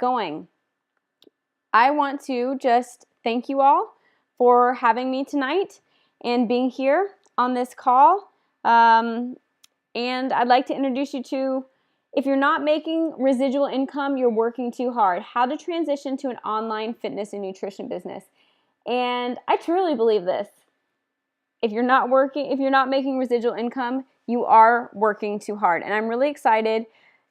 going. I want to just thank you all for having me tonight and being here on this call. And I'd like to introduce you to, if you're not making residual income, you're working too hard, how to transition to an online fitness and nutrition business. And I truly believe this. If you're not making residual income, you are working too hard. And I'm really excited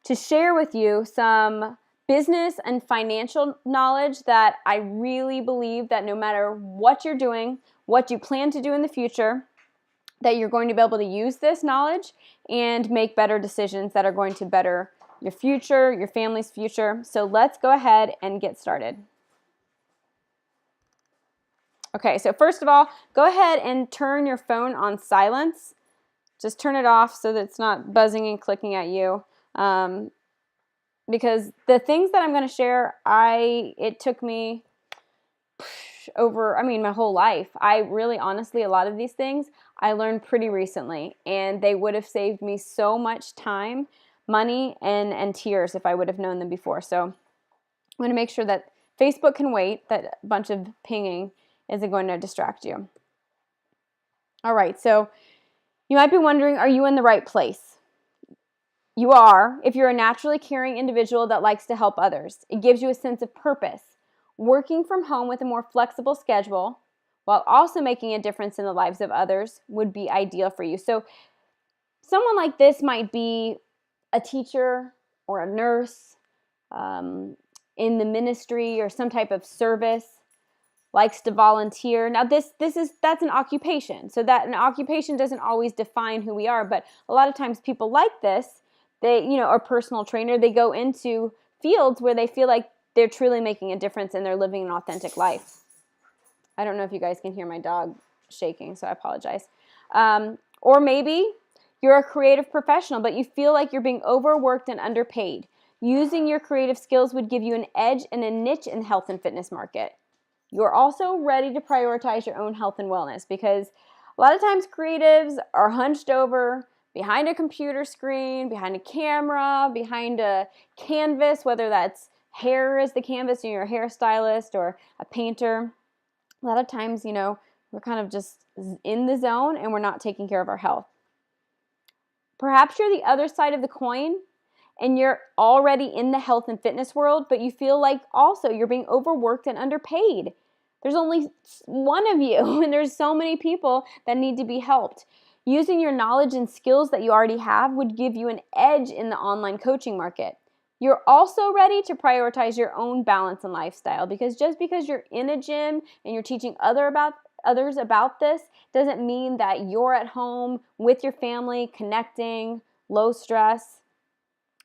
to share with you some business and financial knowledge that I really believe that no matter what you're doing, what you plan to do in the future, that you're going to be able to use this knowledge and make better decisions that are going to better your future, your family's future. So let's go ahead and get started. Okay, so first of all, go ahead and turn your phone on silence. Just turn it off so that it's not buzzing and clicking at you. Because the things that I'm going to share, it took me my whole life. I really, honestly, a lot of these things I learned pretty recently, and they would have saved me so much time, money, and tears if I would have known them before. So I'm going to make sure that Facebook can wait, that bunch of pinging isn't going to distract you. All right, so you might be wondering, are you in the right place? You are, if you're a naturally caring individual that likes to help others. It gives you a sense of purpose. Working from home with a more flexible schedule while also making a difference in the lives of others would be ideal for you. So someone like this might be a teacher or a nurse in the ministry or some type of service, likes to volunteer. Now that's an occupation. So that an occupation doesn't always define who we are, but a lot of times people like this, a personal trainer, they go into fields where they feel like they're truly making a difference and they're living an authentic life. I don't know if you guys can hear my dog shaking, so I apologize. Or maybe you're a creative professional, but you feel like you're being overworked and underpaid. Using your creative skills would give you an edge and a niche in the health and fitness market. You're also ready to prioritize your own health and wellness, because a lot of times creatives are hunched over behind a computer screen, behind a camera, behind a canvas, whether that's hair is the canvas and you're a hairstylist or a painter. A lot of times, we're kind of just in the zone and we're not taking care of our health. Perhaps you're the other side of the coin and you're already in the health and fitness world, but you feel like also you're being overworked and underpaid. There's only one of you, and there's so many people that need to be helped. Using your knowledge and skills that you already have would give you an edge in the online coaching market. You're also ready to prioritize your own balance and lifestyle, because just because you're in a gym and you're teaching others about this doesn't mean that you're at home with your family, connecting, low stress.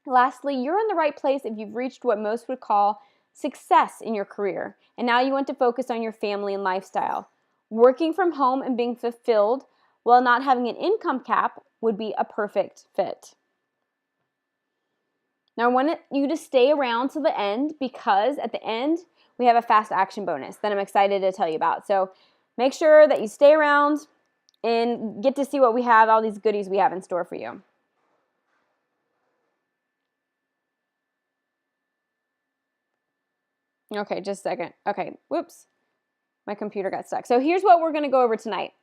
Lastly, you're in the right place if you've reached what most would call success in your career, and now you want to focus on your family and lifestyle. Working from home and being fulfilled while not having an income cap would be a perfect fit. Now I want you to stay around till the end, because at the end we have a fast action bonus that I'm excited to tell you about. So make sure that you stay around and get to see what we have, all these goodies we have in store for you. Okay, just a second. Okay, whoops. My computer got stuck. So here's what we're going to go over tonight.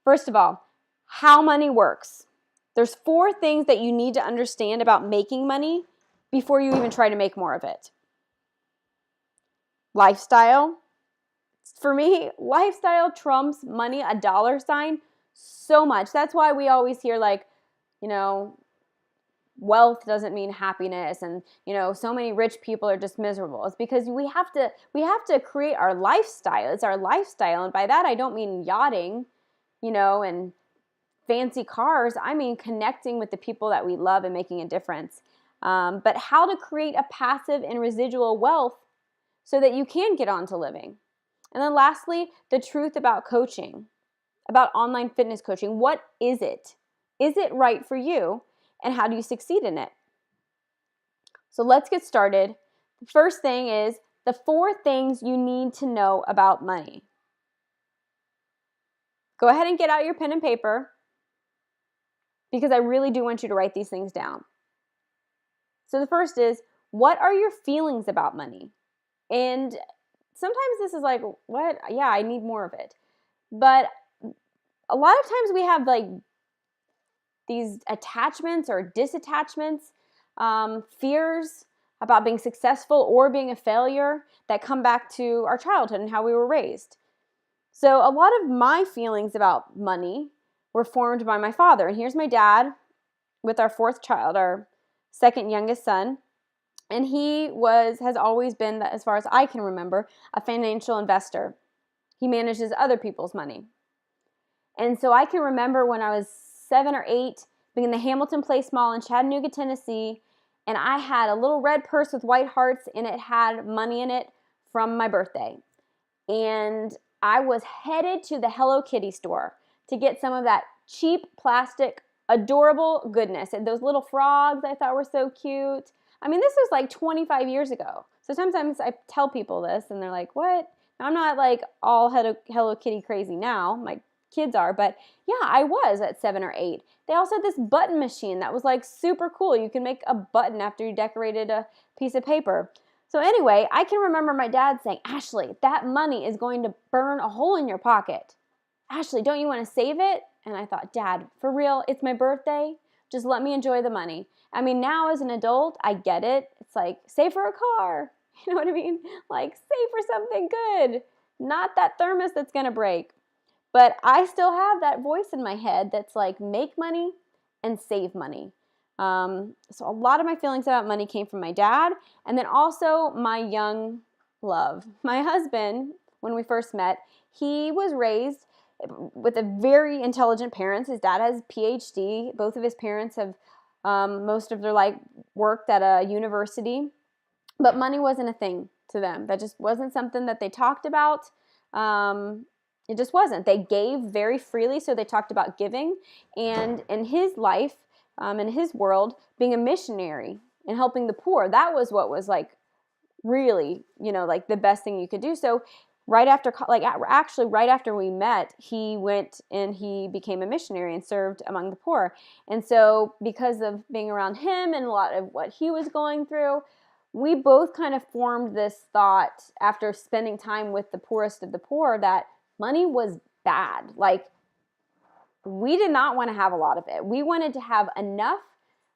First of all, how money works. There's 4 things that you need to understand about making money before you even try to make more of it. Lifestyle. For me, lifestyle trumps money, a dollar sign, so much. That's why we always hear wealth doesn't mean happiness, and so many rich people are just miserable. It's because we have to create our lifestyle. It's our lifestyle, and by that I don't mean yachting, and fancy cars. I mean connecting with the people that we love and making a difference. But how to create a passive and residual wealth so that you can get on to living. And then lastly, the truth about coaching, about online fitness coaching. What is it? Is it right for you? And how do you succeed in it? So let's get started. The first thing is the 4 things you need to know about money. Go ahead and get out your pen and paper, because I really do want you to write these things down. So the first is, What are your feelings about money? And sometimes this is like, what? Yeah, I need more of it. But a lot of times we have like these attachments or disattachments, fears about being successful or being a failure that come back to our childhood and how we were raised. So a lot of my feelings about money were formed by my father. And here's my dad with our fourth child, our second youngest son. And he has always been, as far as I can remember, a financial investor. He manages other people's money. And so I can remember when I was 7 or 8, being in the Hamilton Place Mall in Chattanooga, Tennessee, and I had a little red purse with white hearts, and it had money in it from my birthday. And I was headed to the Hello Kitty store to get some of that cheap plastic, adorable goodness. And those little frogs I thought were so cute. I mean, this was like 25 years ago. So sometimes I tell people this, and they're like, what? Now, I'm not like all Hello Kitty crazy now. My kids are, but yeah, I was at 7 or 8. They also had this button machine that was like super cool. You can make a button after you decorated a piece of paper. So anyway, I can remember my dad saying, Ashley, that money is going to burn a hole in your pocket. Ashley, don't you want to save it? And I thought, Dad, for real, it's my birthday. Just let me enjoy the money. I mean, now as an adult, I get it. It's like, save for a car. You know what I mean? Like, save for something good. Not that thermos that's going to break. But I still have that voice in my head that's like, make money and save money. So a lot of my feelings about money came from my dad, and then also my young love. My husband, when we first met, he was raised with a very intelligent parents. His dad has a PhD. Both of his parents have most of their life worked at a university, but money wasn't a thing to them. That just wasn't something that they talked about. It just wasn't. They gave very freely, so they talked about giving. And in his life, in his world, being a missionary and helping the poor, that was what was like really, like the best thing you could do. So right after, actually right after we met, he went and he became a missionary and served among the poor. And so because of being around him and a lot of what he was going through, we both kind of formed this thought after spending time with the poorest of the poor that money was bad. Like, we did not want to have a lot of it. We wanted to have enough.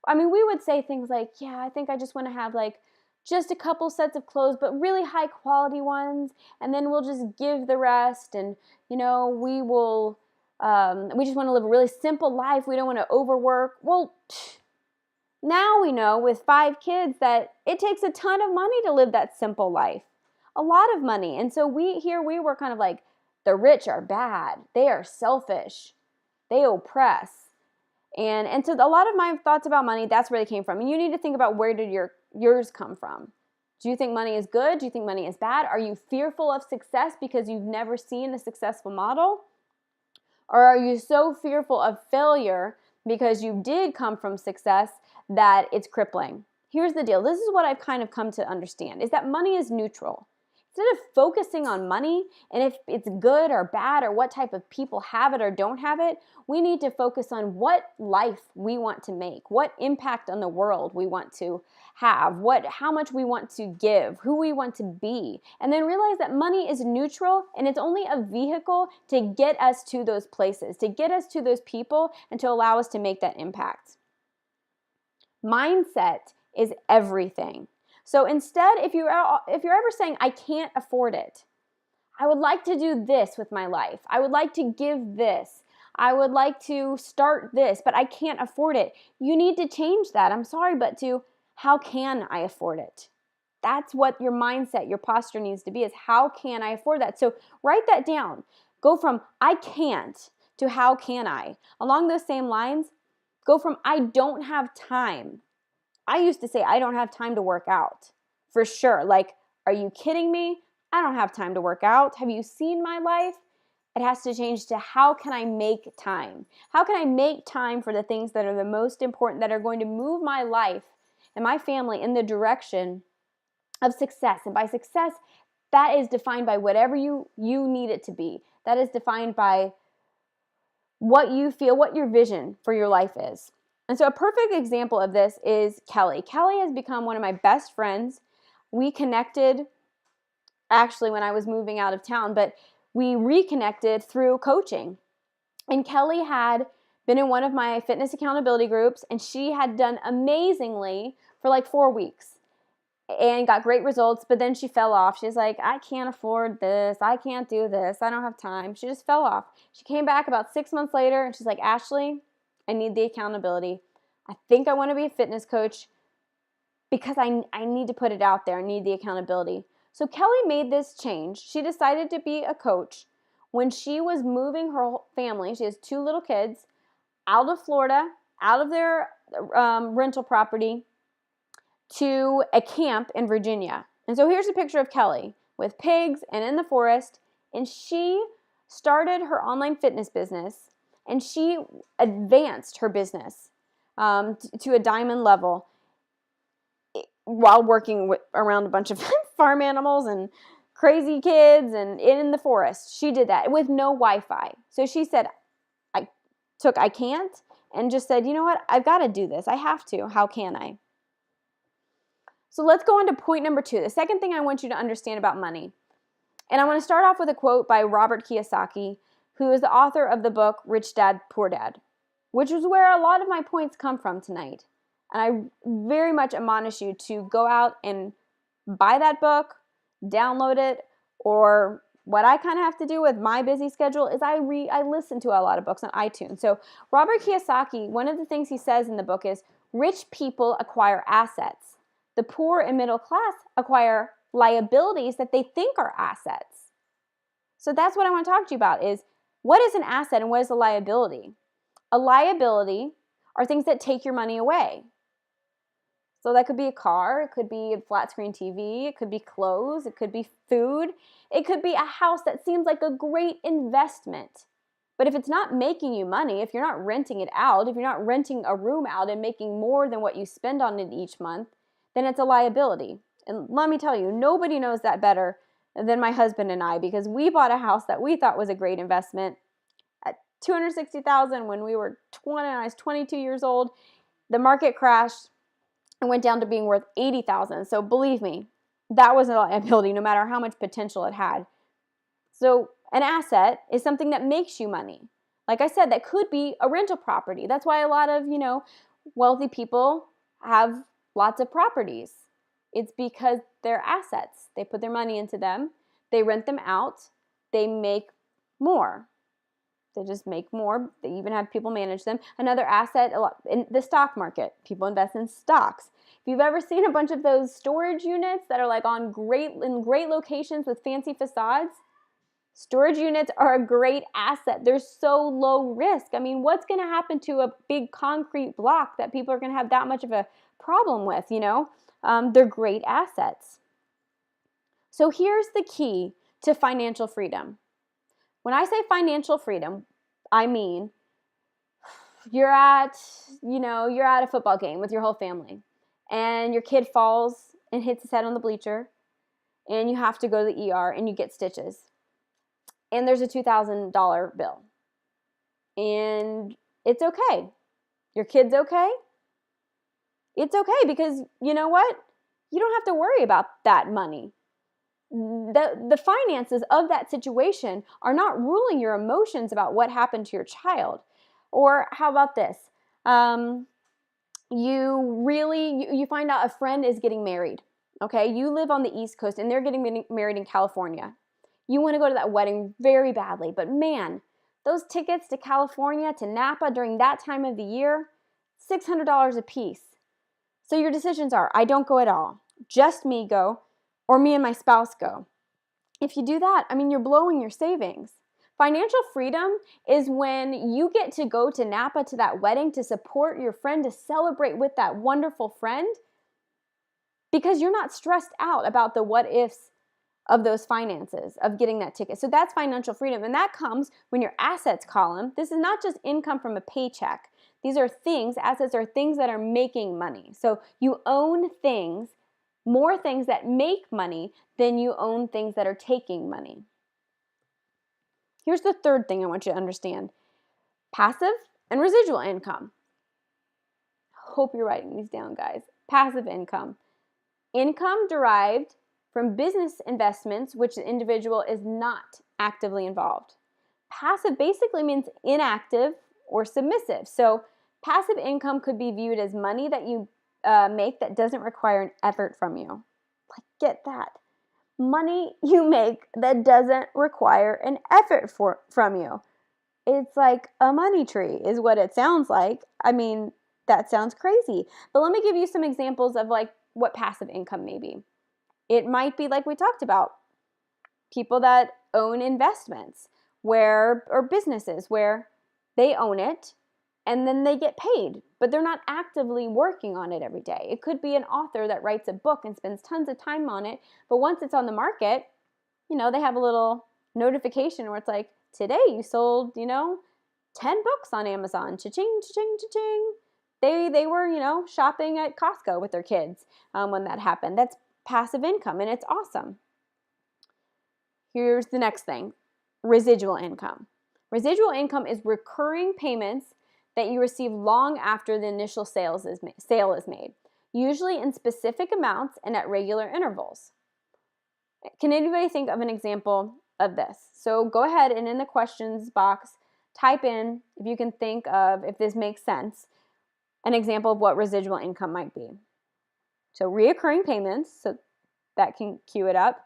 I mean, we would say things like, yeah, I think I just want to have like just a couple sets of clothes, but really high quality ones. And then we'll just give the rest. And, we just want to live a really simple life. We don't want to overwork. Well, now we know with 5 kids that it takes a ton of money to live that simple life. A lot of money. And so we were kind of like, the rich are bad. They are selfish. They oppress. And so a lot of my thoughts about money, that's where they came from. And you need to think about, where did yours come from? Do you think money is good? Do you think money is bad? Are you fearful of success because you've never seen a successful model? Or are you so fearful of failure because you did come from success that it's crippling? Here's the deal. This is what I've kind of come to understand, is that money is neutral. Instead of focusing on money and if it's good or bad or what type of people have it or don't have it, we need to focus on what life we want to make, what impact on the world we want to have, how much we want to give, who we want to be, and then realize that money is neutral and it's only a vehicle to get us to those places, to get us to those people, and to allow us to make that impact. Mindset is everything. So instead, if you're ever saying, I can't afford it, I would like to do this with my life, I would like to give this, I would like to start this, but I can't afford it, you need to change that. I'm sorry, but to, how can I afford it? That's what your mindset, your posture needs to be, is how can I afford that? So write that down. Go from I can't to how can I? Along those same lines, go from I don't have time. I used to say, I don't have time to work out. For sure. Like, are you kidding me? I don't have time to work out. Have you seen my life? It has to change to, how can I make time? How can I make time for the things that are the most important, that are going to move my life and my family in the direction of success? And by success, that is defined by whatever you need it to be. That is defined by what you feel, what your vision for your life is. And so a perfect example of this is Kelly. Kelly has become one of my best friends. We connected actually when I was moving out of town, but we reconnected through coaching. And Kelly had been in one of my fitness accountability groups, and she had done amazingly for like 4 weeks and got great results, but then she fell off. She's like, I can't afford this. I can't do this. I don't have time. She just fell off. She came back about 6 months later, and she's like, Ashley, I need the accountability. I think I want to be a fitness coach because I need to put it out there. I need the accountability. So Kelly made this change. She decided to be a coach when she was moving her family. She has 2 little kids out of Florida, out of their rental property to a camp in Virginia. And so here's a picture of Kelly with pigs and in the forest. And she started her online fitness business, and she advanced her business to a diamond level while working around a bunch of farm animals and crazy kids and in the forest. She did that with no Wi-Fi. So she said, I can't, and just said, you know what? I've got to do this. I have to. How can I? So let's go on to point number 2. The second thing I want you to understand about money. And I want to start off with a quote by Robert Kiyosaki, who is the author of the book Rich Dad, Poor Dad, which is where a lot of my points come from tonight. And I very much admonish you to go out and buy that book, download it, or what I kind of have to do with my busy schedule is I listen to a lot of books on iTunes. So Robert Kiyosaki, one of the things he says in the book is, rich people acquire assets. The poor and middle class acquire liabilities that they think are assets. So that's what I want to talk to you about is, what is an asset and what is a liability? A liability are things that take your money away. So that could be a car, it could be a flat screen TV, it could be clothes, it could be food, it could be a house that seems like a great investment. But if it's not making you money, if you're not renting it out, if you're not renting a room out and making more than what you spend on it each month, then it's a liability. And let me tell you, nobody knows that better than my husband and I, because we bought a house that we thought was a great investment at $260,000 when we were 20, I was 22 years old. The market crashed and went down to being worth $80,000. So believe me, that was a liability no matter how much potential it had. So an asset is something that makes you money. Like I said, that could be a rental property. That's why a lot of, wealthy people have lots of properties. It's because they're assets. They put their money into them. They rent them out. They make more. They just make more. They even have people manage them. Another asset in the stock market. People invest in stocks. If you've ever seen a bunch of those storage units that are like in great locations with fancy facades, storage units are a great asset. They're so low risk. I mean, what's going to happen to a big concrete block that people are going to have that much of a problem with, They're great assets. So here's the key to financial freedom. When I say financial freedom, I mean you're at a football game with your whole family, and your kid falls and hits his head on the bleacher, and you have to go to the ER and you get stitches. And there's a $2,000 bill. And it's okay. Your kid's okay. It's okay because you know what? You don't have to worry about that money. The finances of that situation are not ruling your emotions about what happened to your child. Or how about this? You find out a friend is getting married. Okay, you live on the East Coast and they're getting married in California. You want to go to that wedding very badly, but man, those tickets to California, to Napa during that time of the year, $600 a piece. So your decisions are, I don't go at all, just me go, or me and my spouse go. If you do that, you're blowing your savings. Financial freedom is when you get to go to Napa to that wedding to support your friend, to celebrate with that wonderful friend, because you're not stressed out about the what ifs of those finances, of getting that ticket. So that's financial freedom. And that comes when your assets column, this is not just income from a paycheck. These are things, assets are things that are making money. So you own things, more things that make money than you own things that are taking money. Here's the third thing I want you to understand. Passive and residual income. hope you're writing these down, guys. Passive income. Income derived from business investments, which the individual is not actively involved. Passive basically means inactive or submissive. So passive income could be viewed as money that you make that doesn't require an effort from you. Like, get that. Money you make that doesn't require an effort from you. It's like a money tree is what it sounds like. I mean, that sounds crazy. But let me give you some examples of like what passive income may be. It might be like we talked about, people that own investments or businesses where they own it and then they get paid, but they're not actively working on it every day. It could be an author that writes a book and spends tons of time on it, but once it's on the market, they have a little notification where it's like, today you sold, 10 books on Amazon. Cha-ching, cha-ching, cha-ching. They were, shopping at Costco with their kids when that happened. That's passive income, and it's awesome. Here's the next thing, residual income. Residual income is recurring payments that you receive long after the initial sale is made, usually in specific amounts and at regular intervals. Can anybody think of an example of this? So go ahead and in the questions box, type in, if you can think of, if this makes sense, an example of what residual income might be. So reoccurring payments, so that can cue it up.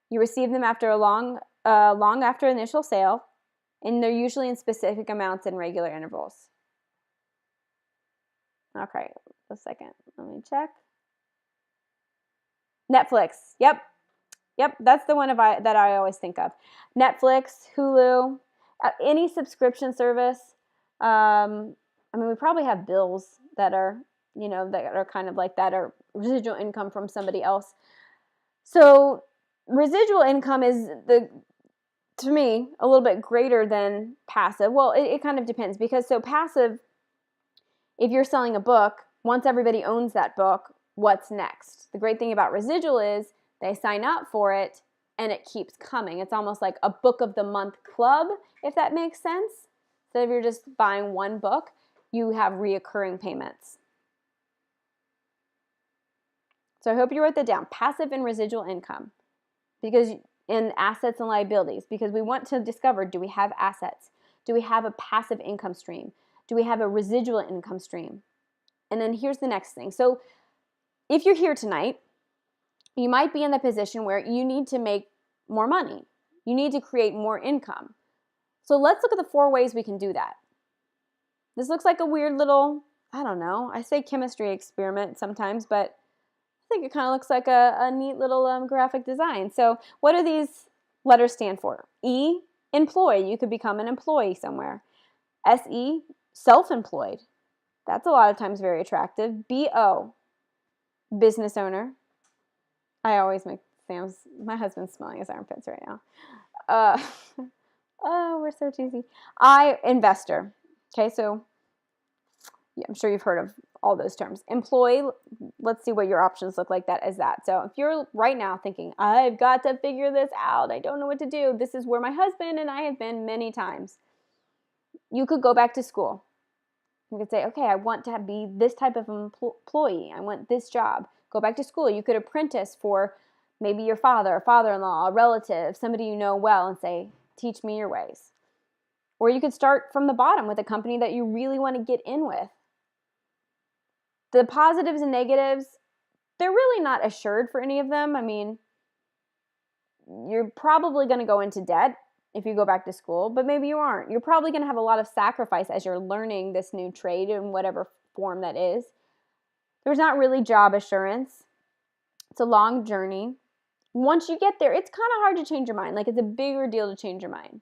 You receive them after long after initial sale, and they're usually in specific amounts and regular intervals. Okay, a second, let me check. Netflix, yep, that's the one that I always think of. Netflix, Hulu, any subscription service. We probably have bills that are, that are kind of like that, or residual income from somebody else. So residual income is, to me, a little bit greater than passive. Well, it kind of depends, because so passive, if you're selling a book, once everybody owns that book, what's next? The great thing about residual is they sign up for it and it keeps coming. It's almost like a book of the month club, if that makes sense. So if you're just buying one book, you have reoccurring payments. So I hope you wrote that down, passive and residual income, because in assets and liabilities, because we want to discover, do we have assets? Do we have a passive income stream? Do we have a residual income stream? And then here's the next thing. So if you're here tonight, you might be in the position where you need to make more money. You need to create more income. So let's look at the 4 ways we can do that. This looks like a weird little, I don't know, I say chemistry experiment sometimes, but I think it kind of looks like a neat little graphic design. So what do these letters stand for? E, employ. You could become an employee somewhere. SE, self-employed. That's a lot of times very attractive. BO, business owner. I always make my husband's smelling his armpits right now. Oh, we're so cheesy. I, investor. Okay, so yeah, I'm sure you've heard of all those terms. Employee, let's see what your options look like as that. So if you're right now thinking, I've got to figure this out, I don't know what to do, this is where my husband and I have been many times. You could go back to school. You could say, okay, I want to be this type of employee. I want this job. Go back to school. You could apprentice for maybe your father, father-in-law, a relative, somebody you know well, and say, teach me your ways. Or you could start from the bottom with a company that you really want to get in with. The positives and negatives, they're really not assured for any of them. I mean, you're probably going to go into debt if you go back to school, but maybe you aren't. You're probably going to have a lot of sacrifice as you're learning this new trade in whatever form that is. There's not really job assurance. It's a long journey. Once you get there, it's kind of hard to change your mind. Like, it's a bigger deal to change your mind.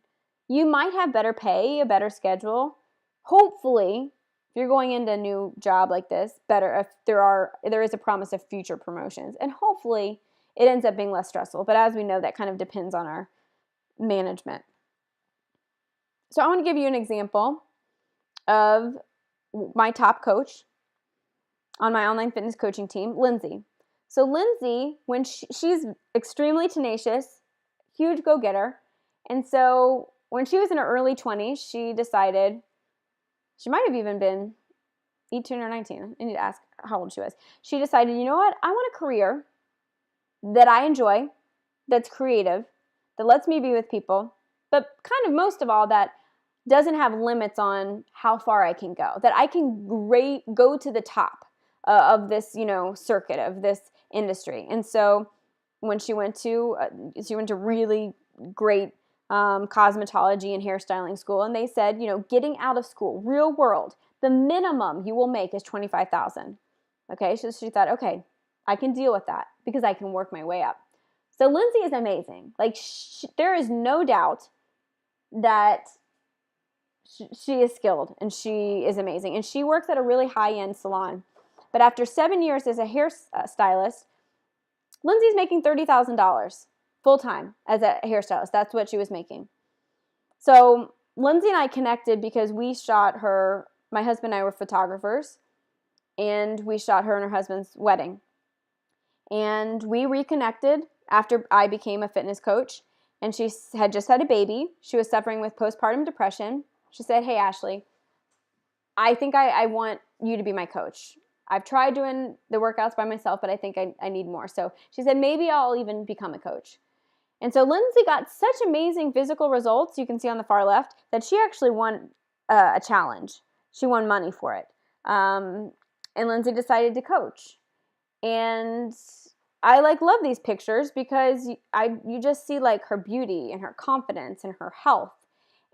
You might have better pay, a better schedule. Hopefully, if you're going into a new job like this, better if there is a promise of future promotions. And hopefully, it ends up being less stressful. But as we know, that kind of depends on our management. So I want to give you an example of my top coach on my online fitness coaching team, Lindsay. So Lindsay, when she's extremely tenacious, huge go-getter, and so when she was in her early 20s, she decided, she might have even been 18 or 19. I need to ask how old she was. She decided, you know what? I want a career that I enjoy, that's creative, that lets me be with people, but kind of most of all, that doesn't have limits on how far I can go, that I can go to the top of this, circuit of this industry. And so when she went to really great cosmetology and hairstyling school, and they said, getting out of school, real world, the minimum you will make is $25,000. Okay, so she thought, okay, I can deal with that because I can work my way up. So Lindsay is amazing. Like, there is no doubt that she is skilled and she is amazing. And she works at a really high-end salon. But after 7 years as a hairstylist, Lindsay's making $30,000 full-time as a hairstylist. That's what she was making. So Lindsay and I connected because we shot her, my husband and I were photographers, and we shot her and her husband's wedding. And we reconnected after I became a fitness coach, and she had just had a baby. She was suffering with postpartum depression. She said, hey, Ashley, I think I want you to be my coach. I've tried doing the workouts by myself, but I think I need more. So she said, maybe I'll even become a coach. And so Lindsay got such amazing physical results, you can see on the far left, that she actually won a challenge. She won money for it. And Lindsay decided to coach. And I love these pictures because you just see her beauty and her confidence and her health.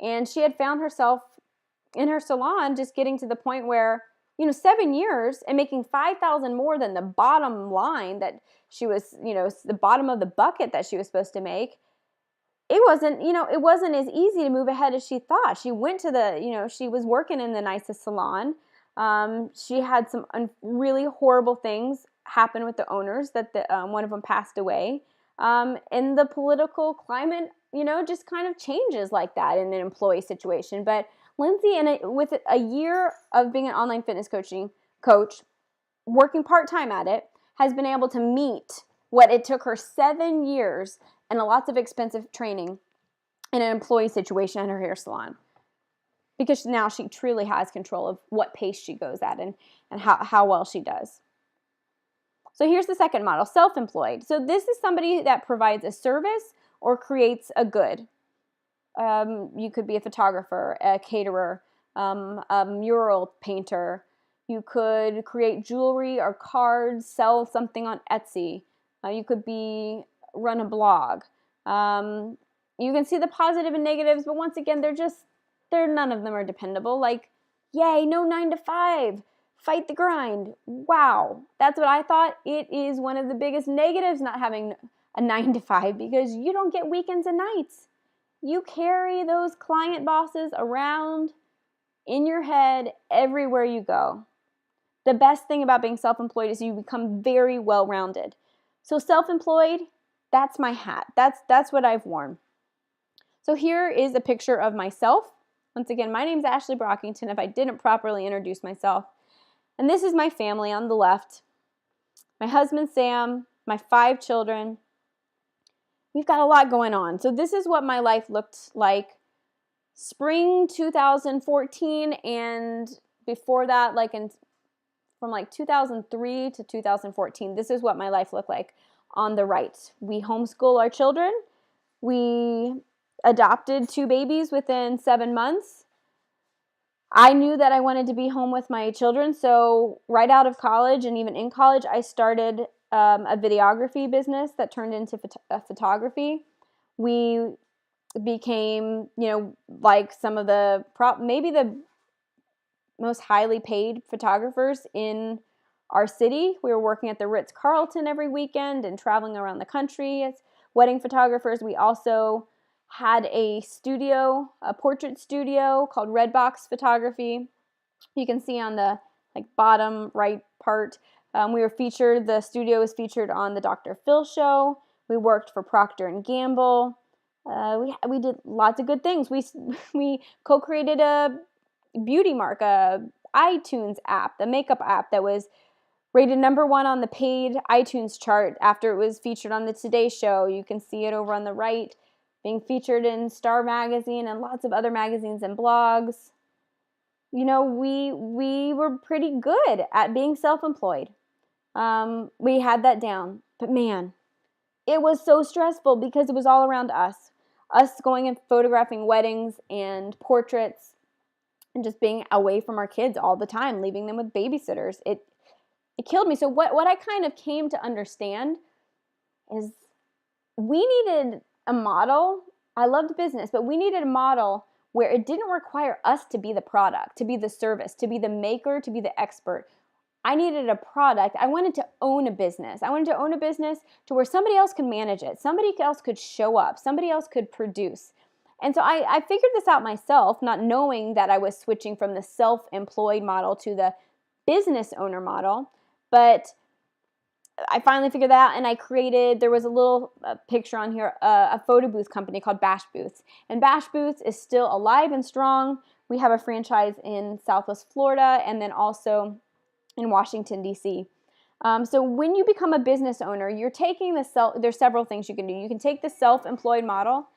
And she had found herself in her salon just getting to the point where, 7 years and making $5,000 more than the bottom line that she was, the bottom of the bucket that she was supposed to make. It wasn't as easy to move ahead as she thought. She went to she was working in the nicest salon. She had some really horrible things happen with the owners, that one of them passed away. And the political climate, just kind of changes like that in an employee situation. But Lindsay, with a year of being an online fitness coach, working part-time at it, has been able to meet what it took her 7 years and lots of expensive training in an employee situation in her hair salon. Because now she truly has control of what pace she goes at and how well she does. So here's the second model, self-employed. So this is somebody that provides a service or creates a good. You could be a photographer, a caterer, a mural painter. You could create jewelry or cards, sell something on Etsy. You could run a blog. You can see the positive and negatives, but once again, none of them are dependable. Yay, no 9 to 5. Fight the grind. Wow. That's what I thought. It is one of the biggest negatives not having a 9 to 5 because you don't get weekends and nights. You carry those client bosses around in your head everywhere you go. The best thing about being self-employed is you become very well-rounded. So self-employed, that's my hat. That's what I've worn. So here is a picture of myself. Once again, my name's Ashley Brockington, if I didn't properly introduce myself. And this is my family on the left. My husband, Sam, my 5 children. We've got a lot going on. So this is what my life looked like spring 2014, and before that, from 2003 to 2014, this is what my life looked like on the right. We homeschool our children. We adopted 2 babies within 7 months. I knew that I wanted to be home with my children, so right out of college and even in college, I started a videography business that turned into photography. We became, some of maybe the most highly paid photographers in our city. We were working at the Ritz-Carlton every weekend and traveling around the country as wedding photographers. We also had a studio, a portrait studio called Redbox Photography. You can see on the bottom right part. The studio was featured on the Dr. Phil show. We worked for Procter and Gamble. We did lots of good things. We co-created a beauty mark, a iTunes app, the makeup app that was rated #1 on the paid iTunes chart after it was featured on the Today Show. You can see it over on the right, being featured in Star Magazine and lots of other magazines and blogs. we were pretty good at being self-employed. We had that down. But man, it was so stressful because it was all around us. Us going and photographing weddings and portraits and just being away from our kids all the time, leaving them with babysitters. It killed me. So what I kind of came to understand is we needed a model. I loved business, but we needed a model where it didn't require us to be the product, to be the service, to be the maker, to be the expert. I needed a product. I wanted to own a business. I wanted to own a business to where somebody else could manage it. Somebody else could show up. Somebody else could produce. And so I figured this out myself, not knowing that I was switching from the self-employed model to the business owner model. But I finally figured that out, and I created, there was a little picture on here, a photo booth company called Bash Booths. And Bash Booths is still alive and strong. We have a franchise in Southwest Florida and then also in Washington, D.C. So when you become a business owner, you're taking there's several things you can do. You can take the self-employed model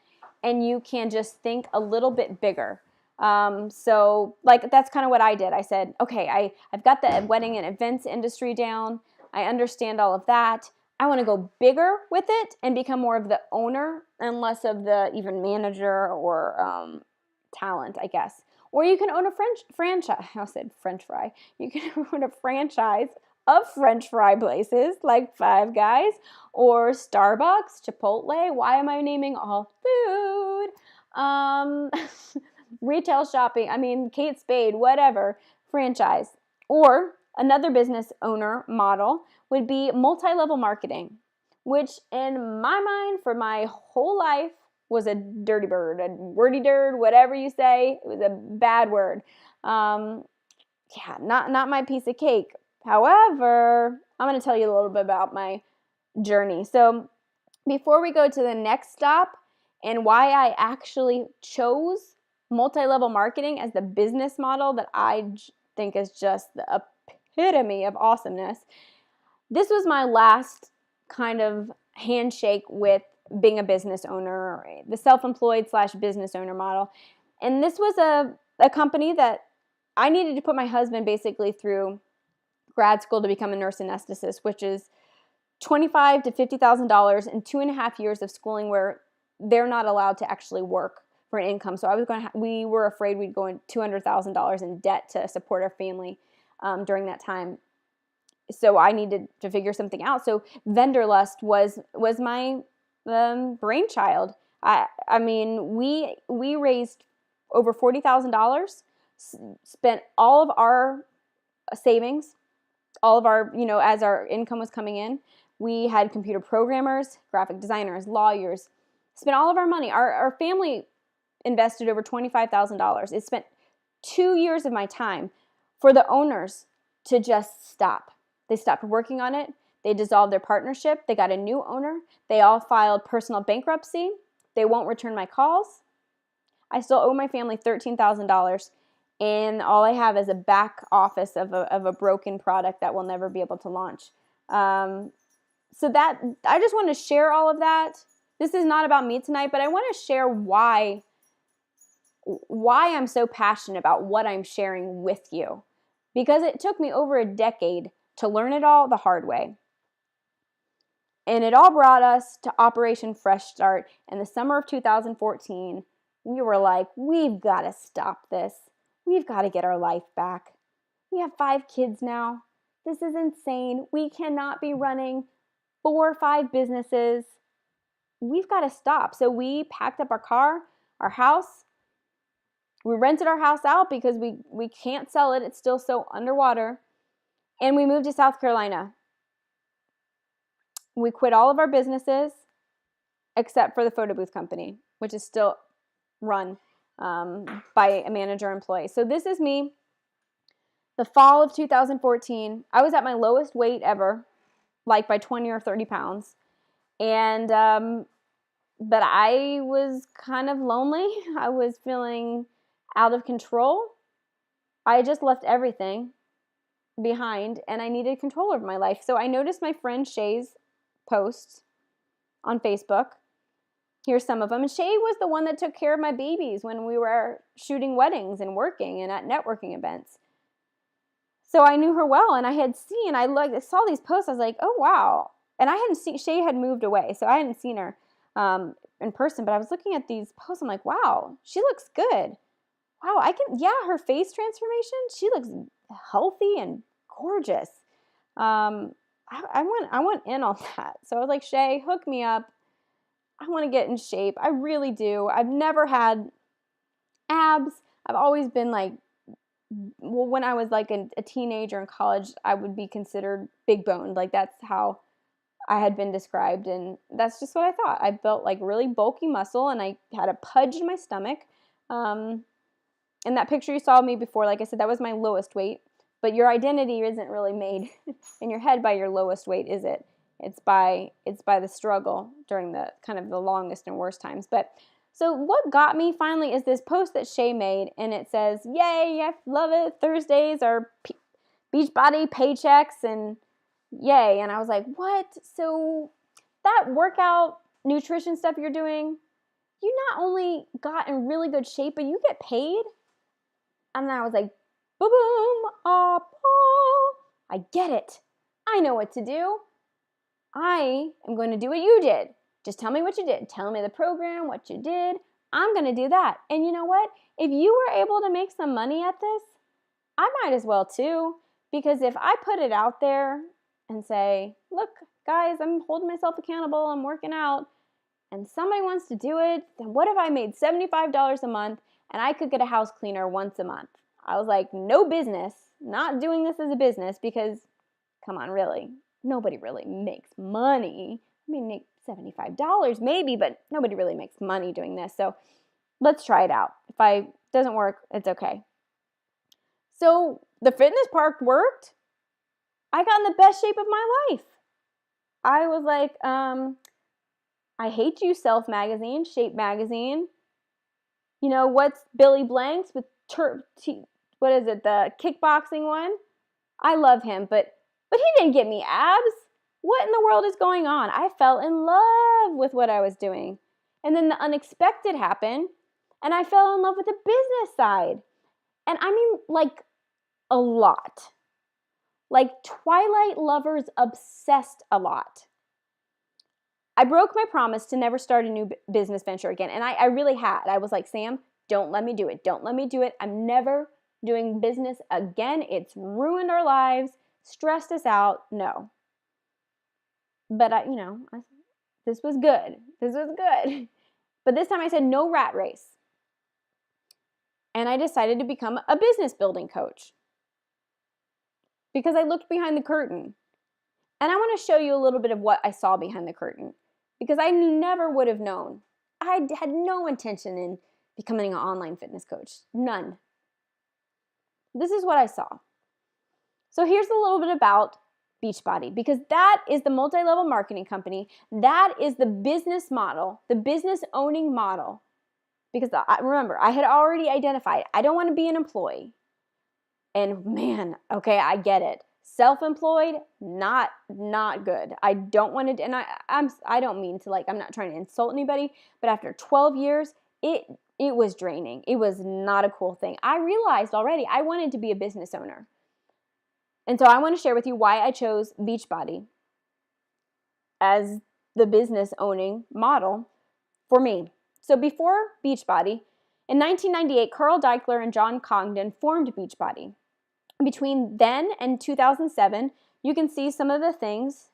and you can just think a little bit bigger. So like that's kind of what I did. I said, okay, I've got the wedding and events industry down. I understand all of that. I want to go bigger with it and become more of the owner and less of the even manager or talent, I guess. Or you can own a franchise. I said French fry. You can own a franchise of French fry places like Five Guys or Starbucks, Chipotle. Why am I naming all food? Retail shopping. I mean, Kate Spade, whatever. Franchise. Or another business owner model would be multi-level marketing, which in my mind for my whole life was a dirty bird, a wordy dirt, whatever you say. It was a bad word. Yeah, not my piece of cake. However, I'm going to tell you a little bit about my journey. So before we go to the next stop and why I actually chose multi-level marketing as the business model that I think is just the epitome of awesomeness, this was my last kind of handshake with being a business owner, the self-employed / business owner model. And this was a company that I needed to put my husband basically through grad school to become a nurse anesthetist, which is $25,000 to $50,000 in 2.5 years of schooling where they're not allowed to actually work for an income. So we were afraid we'd go in $200,000 in debt to support our family during that time. So I needed to figure something out. So vendor lust was my brainchild. I mean, we raised over $40,000, spent all of our savings, all of our, as our income was coming in. We had computer programmers, graphic designers, lawyers, spent all of our money. Our family invested over $25,000. It spent 2 years of my time for the owners to just stop. They stopped working on it. They dissolved their partnership. They got a new owner. They all filed personal bankruptcy. They won't return my calls. I still owe my family $13,000, and all I have is a back office of a broken product that we'll never be able to launch. So that I just want to share all of that. This is not about me tonight, but I want to share why I'm so passionate about what I'm sharing with you, because it took me over a decade to learn it all the hard way. And it all brought us to Operation Fresh Start. In the summer of 2014, we were like, we've got to stop this. We've got to get our life back. We have 5 kids now. This is insane. We cannot be running 4 or 5 businesses. We've got to stop. So we packed up our car, our house. We rented our house out because we can't sell it. It's still so underwater. And we moved to South Carolina. We quit all of our businesses except for the photo booth company, which is still run by a manager employee. So this is me. The fall of 2014, I was at my lowest weight ever, like by 20 or 30 pounds. And, but I was kind of lonely. I was feeling out of control. I had just left everything behind and I needed control over my life. So I noticed my friend Shay's posts on Facebook Here's some of them. And Shay was the one that took care of my babies when we were shooting weddings and working and at networking events. So I knew her well, and I saw these posts. I was like, oh, wow. And I hadn't seen, Shay had moved away, so I hadn't seen her in person, but I was looking at these posts. I'm like, wow, she looks good. Wow, her face transformation, she looks healthy and gorgeous. I want in on that. So I was like, Shay, hook me up. I want to get in shape. I really do. I've never had abs. I've always been like, well, when I was like a teenager in college, I would be considered big boned. Like that's how I had been described. And that's just what I thought. I built like really bulky muscle, and I had a pudge in my stomach. And that picture you saw of me before, like I said, that was my lowest weight. But your identity isn't really made in your head by your lowest weight, is it? It's by the struggle during the kind of the longest and worst times. But so what got me finally is this post that Shay made, and it says, yay, I love it. Thursdays are Beachbody paychecks, and yay. And I was like, what? So that workout nutrition stuff you're doing, you not only got in really good shape, but you get paid? And then I was like, boom, I get it. I know what to do. I am going to do what you did. Just tell me what you did. Tell me the program, what you did. I'm going to do that. And you know what? If you were able to make some money at this, I might as well too. Because if I put it out there and say, look, guys, I'm holding myself accountable, I'm working out, and somebody wants to do it, then what if I made $75 a month and I could get a house cleaner once a month? I was like, no business, not doing this as a business, because, come on, really, nobody really makes money. I mean, make $75 maybe, but nobody really makes money doing this. So let's try it out. If it doesn't work, it's okay. So the fitness park worked. I got in the best shape of my life. I was like, I Hate You Self magazine, Shape magazine. You know, what's Billy Blanks with what is it, the kickboxing one? I love him, but he didn't get me abs. What in the world is going on? I fell in love with what I was doing. And then the unexpected happened, and I fell in love with the business side. And I mean, like, a lot. Like, Twilight lovers obsessed a lot. I broke my promise to never start a new business venture again. And I really had. I was like, Sam, don't let me do it. Don't let me do it. I'm never doing business again. It's ruined our lives, stressed us out. No. But this was good. This was good. But this time I said no rat race. And I decided to become a business building coach because I looked behind the curtain. And I want to show you a little bit of what I saw behind the curtain, because I never would have known. I had no intention in becoming an online fitness coach. None. This is what I saw. So here's a little bit about Beachbody, because that is the multi-level marketing company. That is the business model, the business owning model. Because remember, I had already identified, I don't want to be an employee. And man, okay, I get it. Self-employed, not good. I don't want to, and I don't mean to, like, I'm not trying to insult anybody, but after 12 years, it was draining. It was not a cool thing. I realized already I wanted to be a business owner. And so I want to share with you why I chose Beachbody as the business owning model for me. So before Beachbody, in 1998, Carl Deichler and John Congdon formed Beachbody. Between then and 2007, you can see some of the things,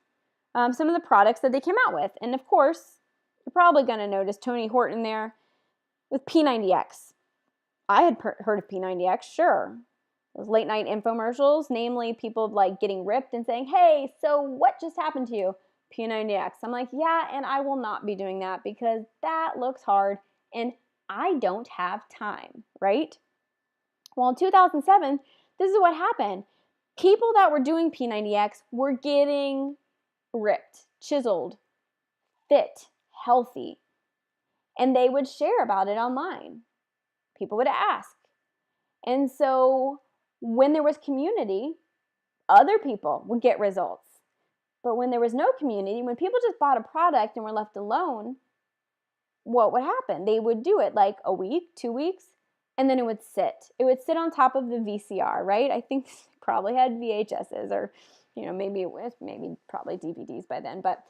some of the products that they came out with. And of course, you're probably going to notice Tony Horton there with P90X. I had heard of P90X, sure. Those late night infomercials, namely people like getting ripped and saying, hey, so what just happened to you? P90X. I'm like, yeah, and I will not be doing that because that looks hard and I don't have time, right? Well, in 2007, this is what happened. People that were doing P90X were getting ripped, chiseled, fit, healthy, and they would share about it online. People would ask. And so when there was community, other people would get results. But when there was no community, when people just bought a product and were left alone, what would happen? They would do it like a week, 2 weeks, and then it would sit. It would sit on top of the VCR, right? I think probably had VHSs, or, maybe it was probably DVDs by then, but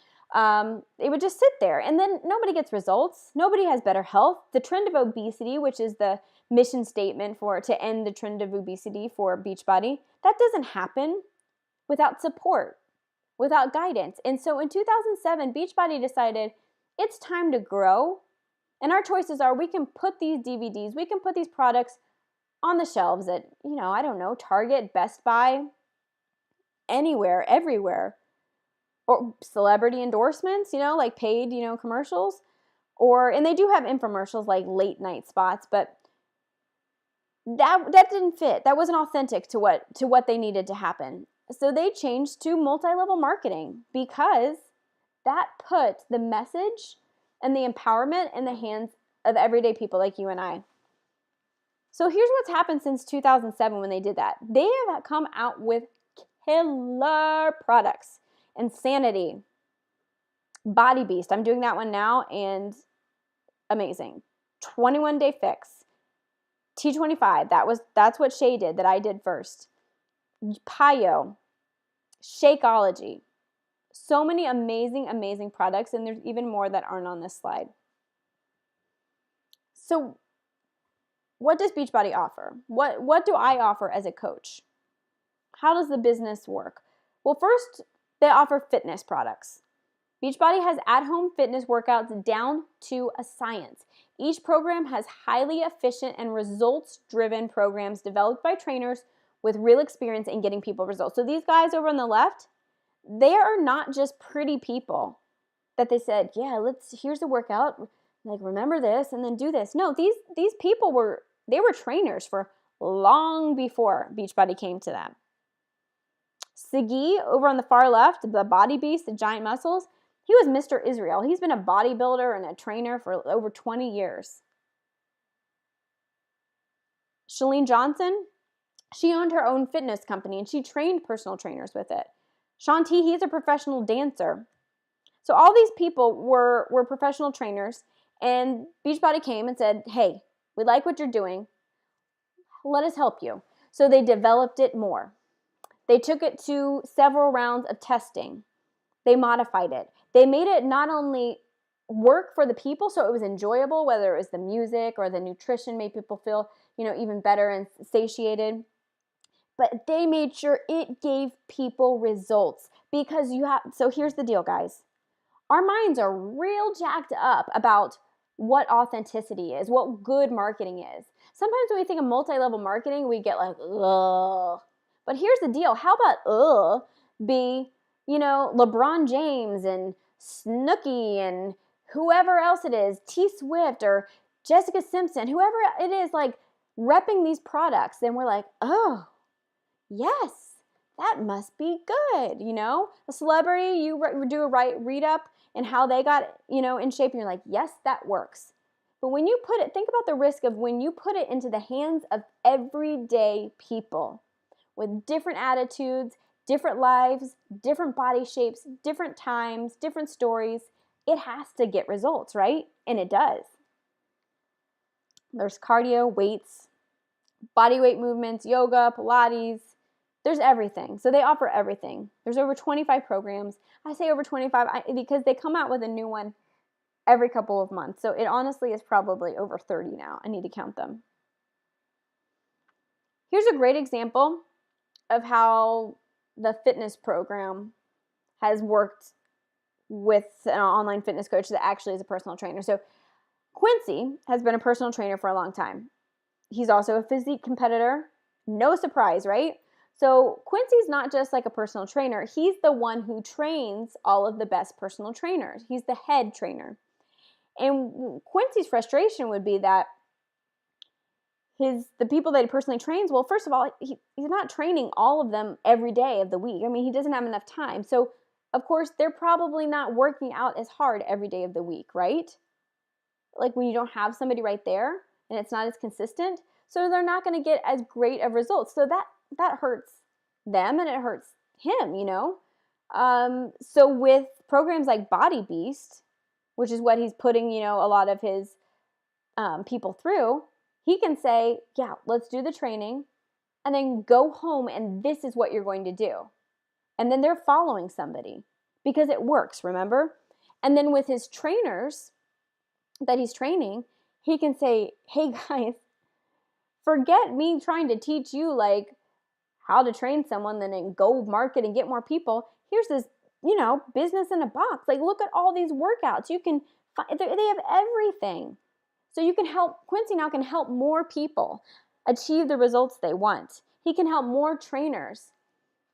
it would just sit there, and then nobody gets results. Nobody has better health. The trend of obesity, which is the mission statement to end the trend of obesity for Beachbody, that doesn't happen without support, without guidance. And so in 2007, Beachbody decided it's time to grow. And our choices are, we can put these DVDs, we can put these products on the shelves at, I don't know, Target, Best Buy, anywhere, everywhere. Or celebrity endorsements, like paid, commercials. And they do have infomercials like late night spots, but that didn't fit. That wasn't authentic to what they needed to happen. So they changed to multi-level marketing, because that put the message and the empowerment in the hands of everyday people like you and I. So here's what's happened since 2007 when they did that. They have come out with killer products. Insanity, Body Beast, I'm doing that one now, and amazing. 21-day fix, T25, that's what Shay did, that I did first. Pio, Shakeology, so many amazing products, and there's even more that aren't on this slide. So what does Beachbody offer? What do I offer as a coach? How does the business work? Well, first, they offer fitness products. Beachbody has at-home fitness workouts down to a science. Each program has highly efficient and results-driven programs developed by trainers with real experience in getting people results. So these guys over on the left, they are not just pretty people that they said, yeah, here's the workout, like remember this and then do this. No, these people were trainers for long before Beachbody came to them. Sagi, over on the far left, the body beast, the giant muscles, he was Mr. Israel. He's been a bodybuilder and a trainer for over 20 years. Chalene Johnson, she owned her own fitness company and she trained personal trainers with it. Shanti, he's a professional dancer. So all these people were professional trainers, and Beachbody came and said, hey, we like what you're doing. Let us help you. So they developed it more. They took it to several rounds of testing. They modified it. They made it not only work for the people so it was enjoyable, whether it was the music or the nutrition made people feel, even better and satiated, but they made sure it gave people results, because so here's the deal, guys. Our minds are real jacked up about what authenticity is, what good marketing is. Sometimes when we think of multi-level marketing, we get like, ugh. But here's the deal. How about be, LeBron James and Snooki and whoever else it is, T Swift or Jessica Simpson, whoever it is, like repping these products. Then we're like, oh, yes, that must be good. A celebrity, you do a read up and how they got, in shape, and you're like, yes, that works. But when you think about the risk of when you put it into the hands of everyday people with different attitudes, different lives, different body shapes, different times, different stories, it has to get results, right? And it does. There's cardio, weights, body weight movements, yoga, Pilates. There's everything. So they offer everything. There's over 25 programs. I say over 25 because they come out with a new one every couple of months. So it honestly is probably over 30 now. I need to count them. Here's a great example of how the fitness program has worked with an online fitness coach that actually is a personal trainer. So Quincy has been a personal trainer for a long time. He's also a physique competitor. No surprise, right? So Quincy's not just like a personal trainer. He's the one who trains all of the best personal trainers. He's the head trainer. And Quincy's frustration would be that the people that he personally trains, well, first of all, he's not training all of them every day of the week. I mean, he doesn't have enough time. So, of course, they're probably not working out as hard every day of the week, right? Like when you don't have somebody right there and it's not as consistent. So they're not going to get as great of results. So that hurts them and it hurts him, So with programs like Body Beast, which is what he's putting, a lot of his people through, he can say, yeah, let's do the training and then go home and this is what you're going to do. And then they're following somebody because it works, remember? And then with his trainers that he's training, he can say, hey guys, forget me trying to teach you like how to train someone, then go market and get more people. Here's this, business in a box. Like, look at all these workouts. You can find, they have everything. So you can help, Quincy now can help more people achieve the results they want. He can help more trainers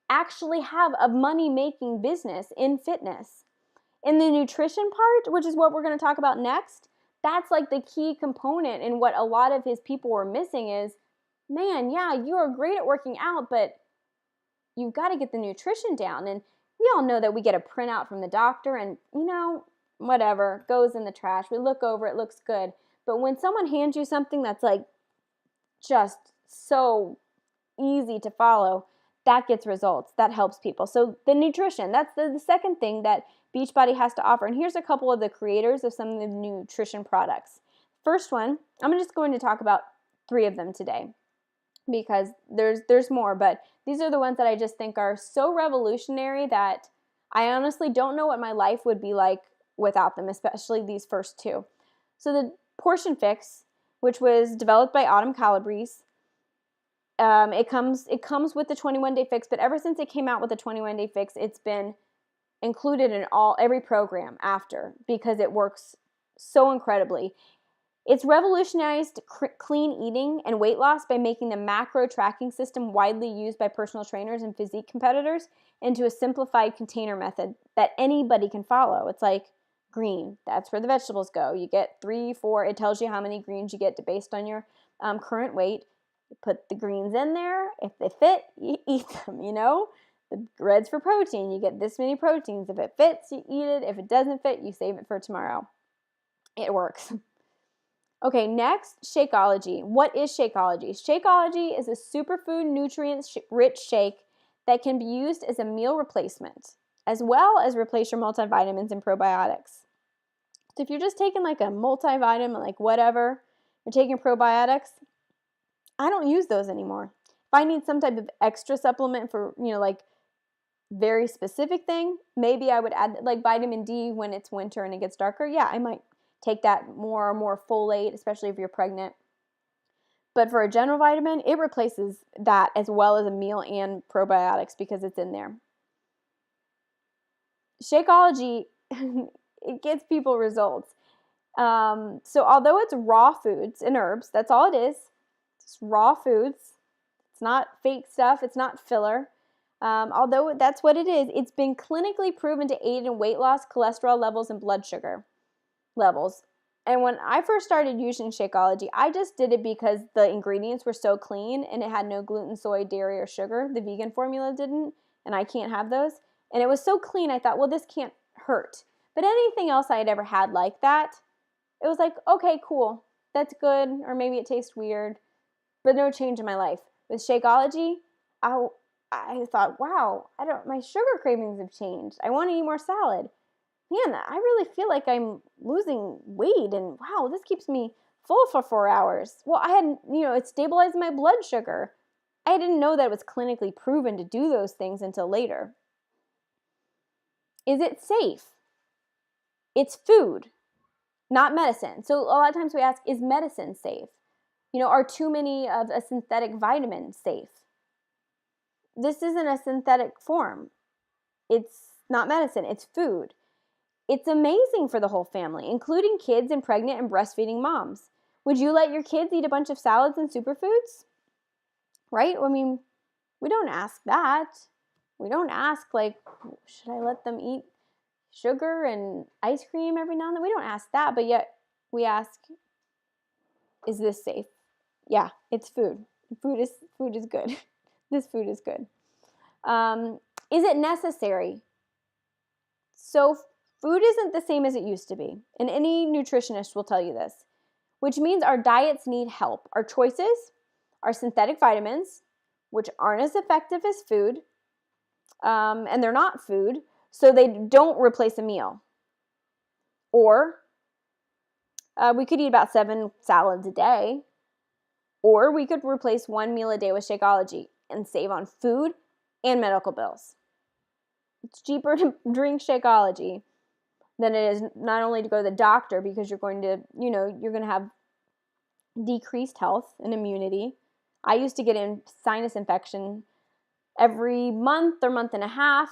actually have a money-making business in fitness. In the nutrition part, which is what we're going to talk about next, that's like the key component in what a lot of his people were missing is, man, yeah, you are great at working out, but you've got to get the nutrition down. And we all know that we get a printout from the doctor and, whatever, goes in the trash. We look over, it looks good. But when someone hands you something that's like just so easy to follow, that gets results. That helps people. So the nutrition, that's the second thing that Beachbody has to offer. And here's a couple of the creators of some of the nutrition products. First one, I'm just going to talk about 3 of them today because there's more, but these are the ones that I just think are so revolutionary that I honestly don't know what my life would be like without them, especially these first 2. So the Portion Fix, which was developed by Autumn Calabrese, it comes with the 21-day fix, but ever since it came out with the 21-day fix, it's been included in every program after because it works so incredibly. It's revolutionized clean eating and weight loss by making the macro tracking system widely used by personal trainers and physique competitors into a simplified container method that anybody can follow. It's like green, that's where the vegetables go. You get 3, 4, it tells you how many greens you get based on your current weight. You put the greens in there. If they fit, you eat them, The red's for protein. You get this many proteins. If it fits, you eat it. If it doesn't fit, you save it for tomorrow. It works. Okay, next, Shakeology. What is Shakeology? Shakeology is a superfood nutrient-rich shake that can be used as a meal replacement, as well as replace your multivitamins and probiotics. So if you're just taking like a multivitamin, like whatever, you're taking probiotics, I don't use those anymore. If I need some type of extra supplement for, like very specific thing, maybe I would add like vitamin D when it's winter and it gets darker. Yeah, I might take that more folate, especially if you're pregnant. But for a general vitamin, it replaces that as well as a meal and probiotics because it's in there. Shakeology, it gets people results. So although it's raw foods and herbs, that's all it is. It's raw foods. It's not fake stuff. It's not filler. Although that's what it is, it's been clinically proven to aid in weight loss, cholesterol levels, and blood sugar levels. And when I first started using Shakeology, I just did it because the ingredients were so clean and it had no gluten, soy, dairy, or sugar. The vegan formula didn't, and I can't have those. And it was so clean, I thought, well, this can't hurt. But anything else I had ever had like that, it was like, okay, cool, that's good, or maybe it tastes weird, but no change in my life. With Shakeology, I thought, wow, my sugar cravings have changed. I want to eat more salad. Man, I really feel like I'm losing weight, and wow, this keeps me full for 4 hours. Well, I had, it stabilized my blood sugar. I didn't know that it was clinically proven to do those things until later. Is it safe? It's food, not medicine. So a lot of times we ask, is medicine safe? Are too many of a synthetic vitamin safe? This isn't a synthetic form. It's not medicine, it's food. It's amazing for the whole family, including kids and pregnant and breastfeeding moms. Would you let your kids eat a bunch of salads and superfoods? Right? I mean, we don't ask that. We don't ask, like, should I let them eat sugar and ice cream every now and then? We don't ask that, but yet we ask, is this safe? Yeah, it's food. Food is good. This food is good. Is it necessary? So food isn't the same as it used to be, and any nutritionist will tell you this, which means our diets need help. Our choices are synthetic vitamins, which aren't as effective as food, and they're not food, so they don't replace a meal. Or we could eat about 7 salads a day. Or we could replace 1 meal a day with Shakeology and save on food and medical bills. It's cheaper to drink Shakeology than it is not only to go to the doctor, because you're going to, you're going to have decreased health and immunity. I used to get in sinus infection every month or month and a half,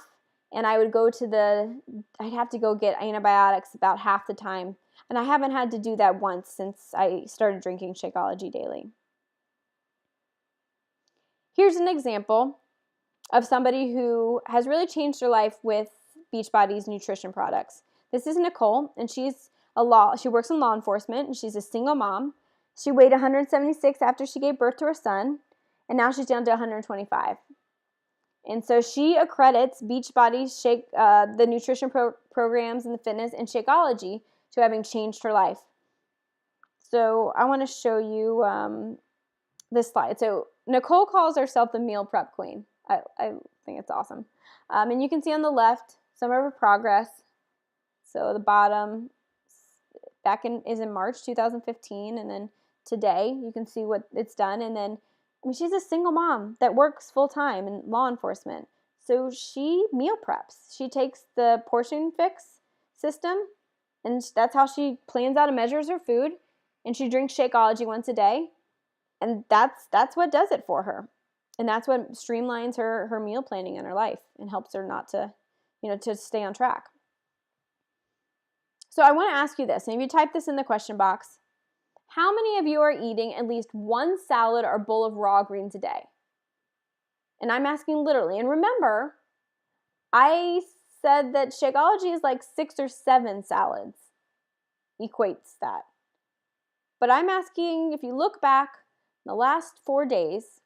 and I would go to I'd have to go get antibiotics about half the time. And I haven't had to do that once since I started drinking Shakeology daily. Here's an example of somebody who has really changed their life with Beachbody's nutrition products. This is Nicole, and she works in law enforcement, and she's a single mom. She weighed 176 after she gave birth to her son, and now she's down to 125. And so she accredits Beachbody's the nutrition programs and the fitness and Shakeology to having changed her life. So I want to show you this slide. So Nicole calls herself the meal prep queen. I think it's awesome. And you can see on the left some of her progress. So the bottom is in March 2015, and then today you can see what it's done. And then, she's a single mom that works full-time in law enforcement. So she meal preps. She takes the portion fix system, and that's how she plans out and measures her food. And she drinks Shakeology once a day. And that's what does it for her. And that's what streamlines her meal planning in her life and helps her not to, to stay on track. So I want to ask you this, and if you type this in the question box, how many of you are eating at least 1 salad or bowl of raw greens a day? And I'm asking literally. And remember, I said that Shakeology is like 6 or 7 salads equates that. But I'm asking, if you look back the last 4 days,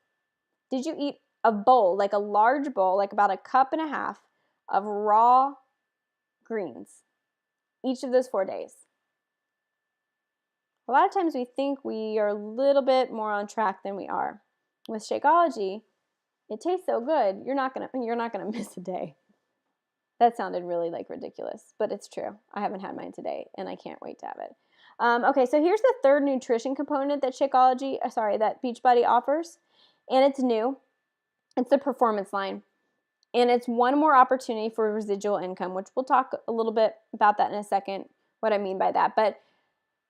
did you eat a bowl, like a large bowl, like about 1.5 cups of raw greens each of those 4 days? A lot of times we think we are a little bit more on track than we are. With Shakeology, it tastes so good, you're not gonna miss a day. That sounded really ridiculous, but it's true. I haven't had mine today, and I can't wait to have it. Okay, so here's the third nutrition component that that Beachbody offers, and it's new. It's the performance line, and it's one more opportunity for residual income, which we'll talk a little bit about that in a second, what I mean by that. But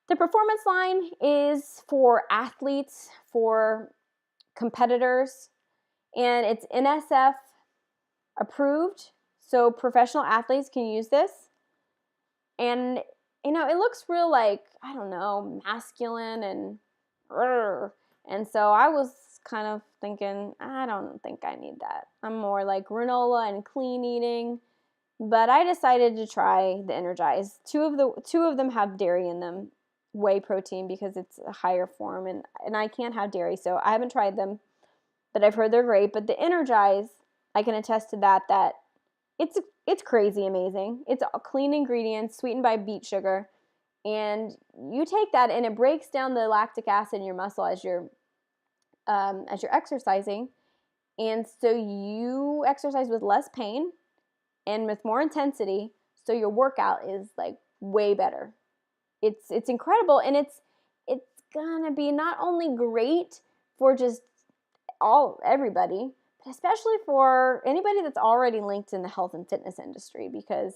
the performance line is for athletes, for competitors, and it's NSF approved, so professional athletes can use this. And it looks real masculine and so I was kind of thinking, I don't think I need that. I'm more like granola and clean eating. But I decided to try the Energize. Two of them have dairy in them, whey protein, because it's a higher form, and I can't have dairy, so I haven't tried them, but I've heard they're great. But the Energize, I can attest to that it's crazy amazing. It's clean ingredients, sweetened by beet sugar, and you take that and it breaks down the lactic acid in your muscle as you're exercising, and so you exercise with less pain and with more intensity, so your workout is way better. It's incredible, and it's gonna be not only great for just everybody, but especially for anybody that's already linked in the health and fitness industry, because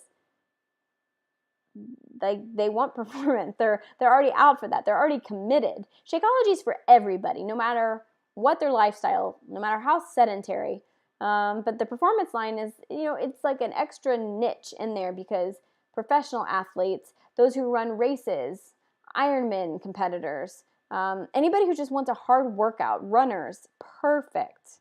they want performance. They're already out for that. They're already committed. Shakeology is for everybody, no matter what their lifestyle, no matter how sedentary. But the performance line is, it's like an extra niche in there, because professional athletes, those who run races, Ironman competitors, anybody who just wants a hard workout, runners, perfect.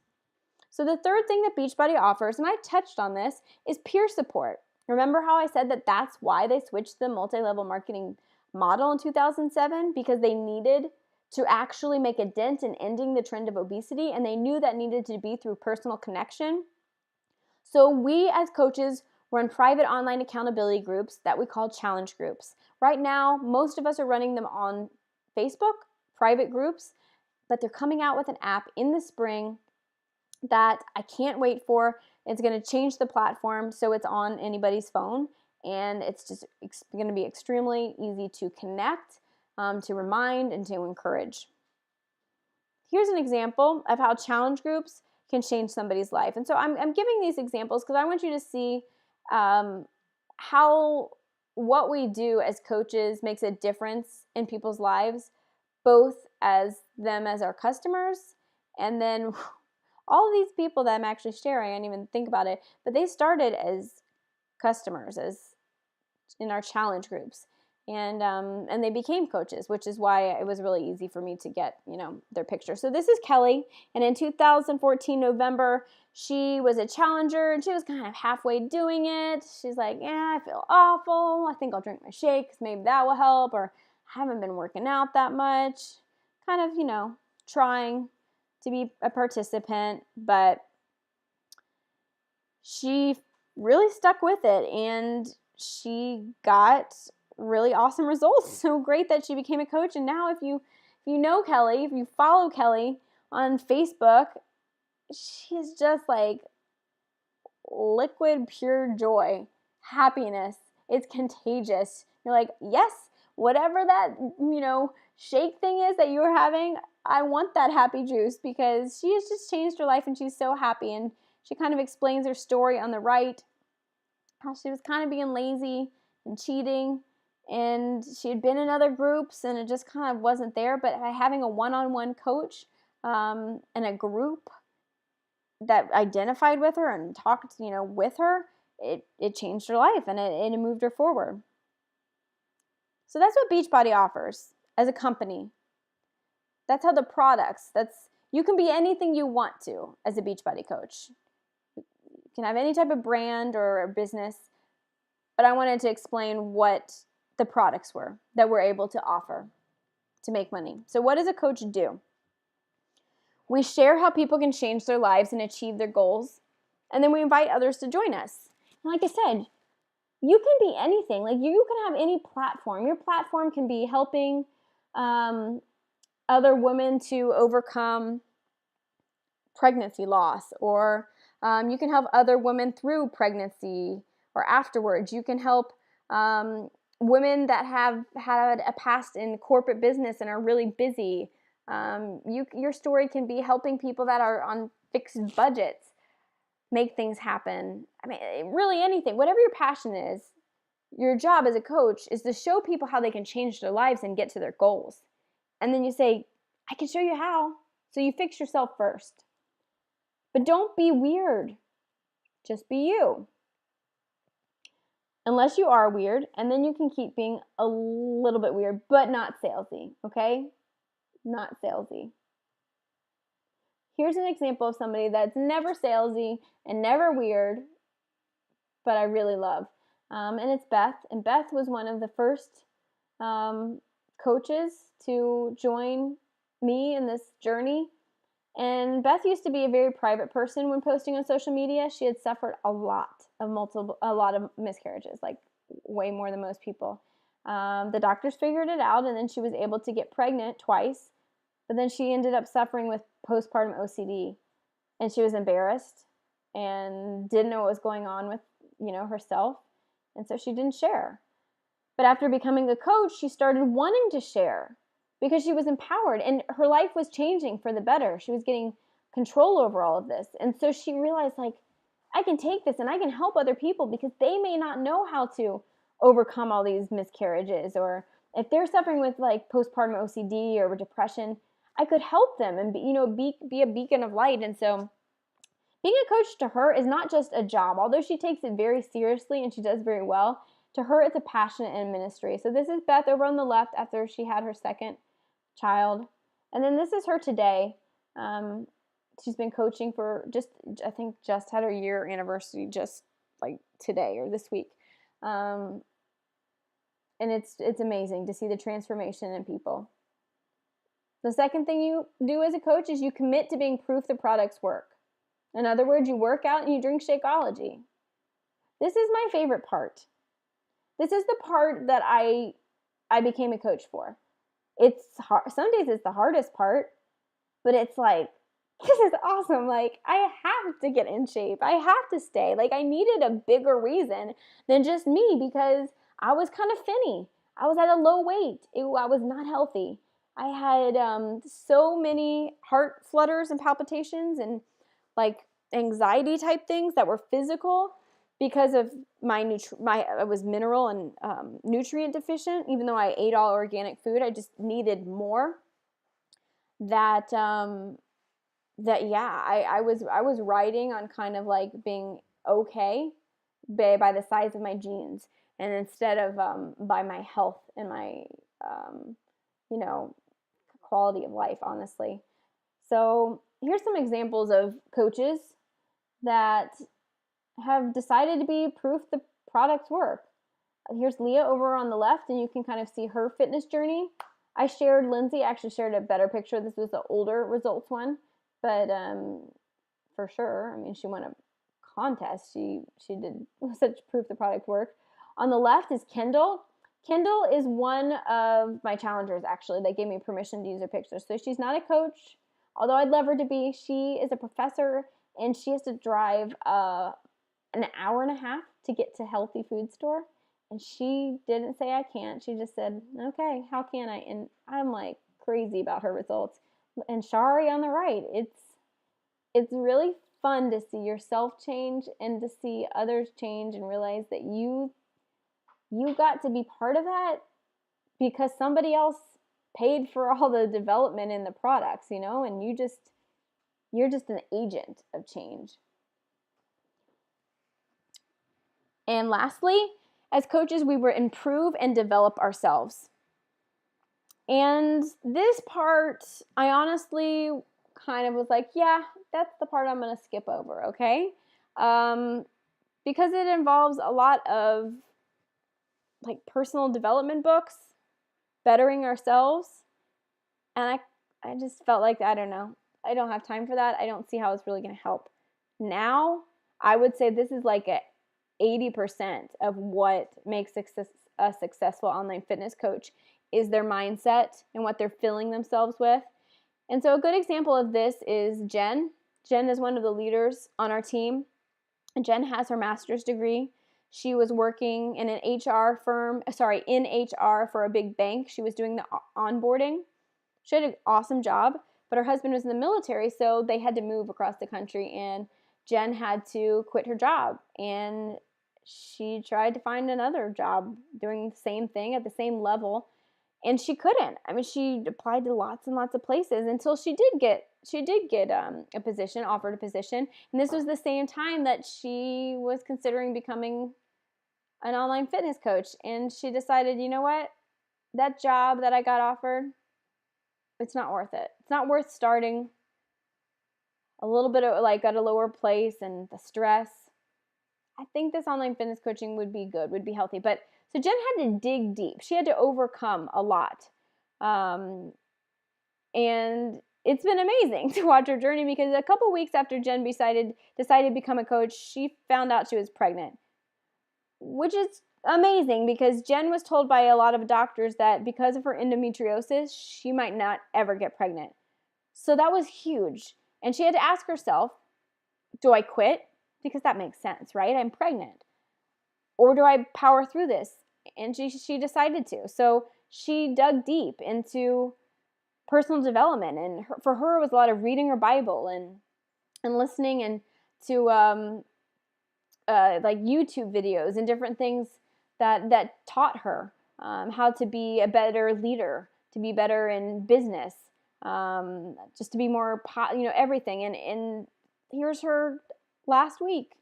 So the third thing that Beachbody offers, and I touched on this, is peer support. Remember how I said that that's why they switched the multi-level marketing model in 2007? Because they needed to actually make a dent in ending the trend of obesity, and they knew that needed to be through personal connection. So we as coaches run private online accountability groups that we call challenge groups. Right now, most of us are running them on Facebook, private groups, but they're coming out with an app in the spring that I can't wait for. It's going to change the platform so it's on anybody's phone, and it's going to be extremely easy to connect, to remind, and to encourage. Here's an example of how challenge groups can change somebody's life. And so I'm giving these examples because I want you to see how what we do as coaches makes a difference in people's lives, both as them as our customers, and then all of these people that I'm actually sharing, I didn't even think about it, but they started as customers, as in our challenge groups, and they became coaches, which is why it was really easy for me to get their picture. So this is Kelly, and in 2014 November, she was a challenger, and she was kind of halfway doing it. She's like, yeah, I feel awful. I think I'll drink my shake because maybe that will help, or I haven't been working out that much. Kind of, trying to be a participant, but she really stuck with it, and she got really awesome results. So great that she became a coach. And now if you know Kelly, if you follow Kelly on Facebook, she's just like liquid pure joy, happiness. It's contagious. You're like, yes, whatever that shake thing is that you were having, I want that happy juice, because she has just changed her life and she's so happy. And she kind of explains her story on the right, how she was kind of being lazy and cheating, and she had been in other groups and it just kind of wasn't there. But having a one-on-one coach and a group that identified with her and talked with her, it changed her life, and it moved her forward. So that's what Beachbody offers as a company. That's how the products, you can be anything you want to as a Beachbody coach. You can have any type of brand or business, but I wanted to explain what the products were that we're able to offer to make money. So what does a coach do? We share how people can change their lives and achieve their goals, and then we invite others to join us. And like I said, you can be anything. Like you can have any platform. Your platform can be helping other women to overcome pregnancy loss, or you can help other women through pregnancy or afterwards. You can help women that have had a past in corporate business and are really busy. Your story can be helping people that are on fixed budgets make things happen. I mean, really anything, whatever your passion is. Your job as a coach is to show people how they can change their lives and get to their goals. And then you say, I can show you how. So you fix yourself first. But don't be weird. Just be you. Unless you are weird, and then you can keep being a little bit weird, but not salesy, okay? Not salesy. Here's an example of somebody that's never salesy and never weird, but I really love. And it's Beth. And Beth was one of the first coaches to join me in this journey. And Beth used to be a very private person when posting on social media. She had suffered a lot of miscarriages, like way more than most people. The doctors figured it out, and then she was able to get pregnant twice. But then she ended up suffering with postpartum OCD, and she was embarrassed and didn't know what was going on with, herself. And so she didn't share. But after becoming a coach, she started wanting to share because she was empowered and her life was changing for the better. She was getting control over all of this. And so she realized, like, I can take this and I can help other people because they may not know how to overcome all these miscarriages, or if they're suffering with like postpartum OCD or depression, I could help them and be a beacon of light. And so being a coach to her is not just a job, although she takes it very seriously and she does very well. To her, it's a passion and ministry. So this is Beth over on the left after she had her second child. And then this is her today. She's been coaching for just had her year anniversary just like today or this week. And it's amazing to see the transformation in people. The second thing you do as a coach is you commit to being proof the products work. In other words, you work out and you drink Shakeology. This is my favorite part. This is the part that I became a coach for. It's hard. Some days it's the hardest part, but it's like this is awesome. Like, I have to get in shape. I have to stay. Like, I needed a bigger reason than just me because I was kind of thinny. I was at a low weight. I was not healthy. I had so many heart flutters and palpitations and like anxiety type things that were physical because of I was mineral and nutrient deficient. Even though I ate all organic food, I just needed more. That yeah, I was riding on kind of like being okay by the size of my jeans, and instead of by my health and my um, you know quality of life, honestly. So here's some examples of coaches that have decided to be proof the products work. Here's Leah over on the left, and you can kind of see her fitness journey. I shared, Lindsay actually shared a better picture. This was the older results one, but for sure, I mean, she won a contest. She did such proof the product worked. On the left is Kendall. Kendall is one of my challengers, actually. They gave me permission to use her picture. So she's not a coach, although I'd love her to be. She is a professor, and she has to drive an hour and a half to get to healthy food store. And she didn't say I can't. She just said, okay, how can I? And I'm like crazy about her results. And Shari on the right, it's really fun to see yourself change and to see others change and realize that you got to be part of that because somebody else paid for all the development in the products, and you're just an agent of change. And lastly, as coaches, we will improve and develop ourselves. And this part, I honestly kind of was like, yeah, that's the part I'm going to skip over, okay? Because it involves a lot of like personal development books, bettering ourselves, and I just felt like, I don't know, I don't have time for that. I don't see how it's really going to help. Now, I would say this is like 80% of what makes a successful online fitness coach is their mindset and what they're filling themselves with. And so a good example of this is Jen. Jen is one of the leaders on our team. Jen has her master's degree. She was working in an HR firm, in HR for a big bank. She was doing the onboarding. She had an awesome job, but her husband was in the military, so they had to move across the country, and Jen had to quit her job, and she tried to find another job doing the same thing at the same level, and she couldn't. I mean, she applied to lots and lots of places until she did get a position, offered a position, and this was the same time that she was considering becoming an online fitness coach, and she decided, you know what, that job that I got offered, it's not worth it. It's not worth starting a little bit of like at a lower place and the stress. I think this online fitness coaching would be good, would be healthy. But so Jen had to dig deep. She had to overcome a lot. And it's been amazing to watch her journey because a couple weeks after Jen decided to become a coach, she found out she was pregnant, which is amazing because Jen was told by a lot of doctors that because of her endometriosis, she might not ever get pregnant. So that was huge. And she had to ask herself, do I quit? Because that makes sense, right? I'm pregnant. Or do I power through this? And she decided to. So she dug deep into personal development. And for her, it was a lot of reading her Bible and listening and to like YouTube videos and different things that taught her how to be a better leader, to be better in business, just to be more, everything. And here's her last week.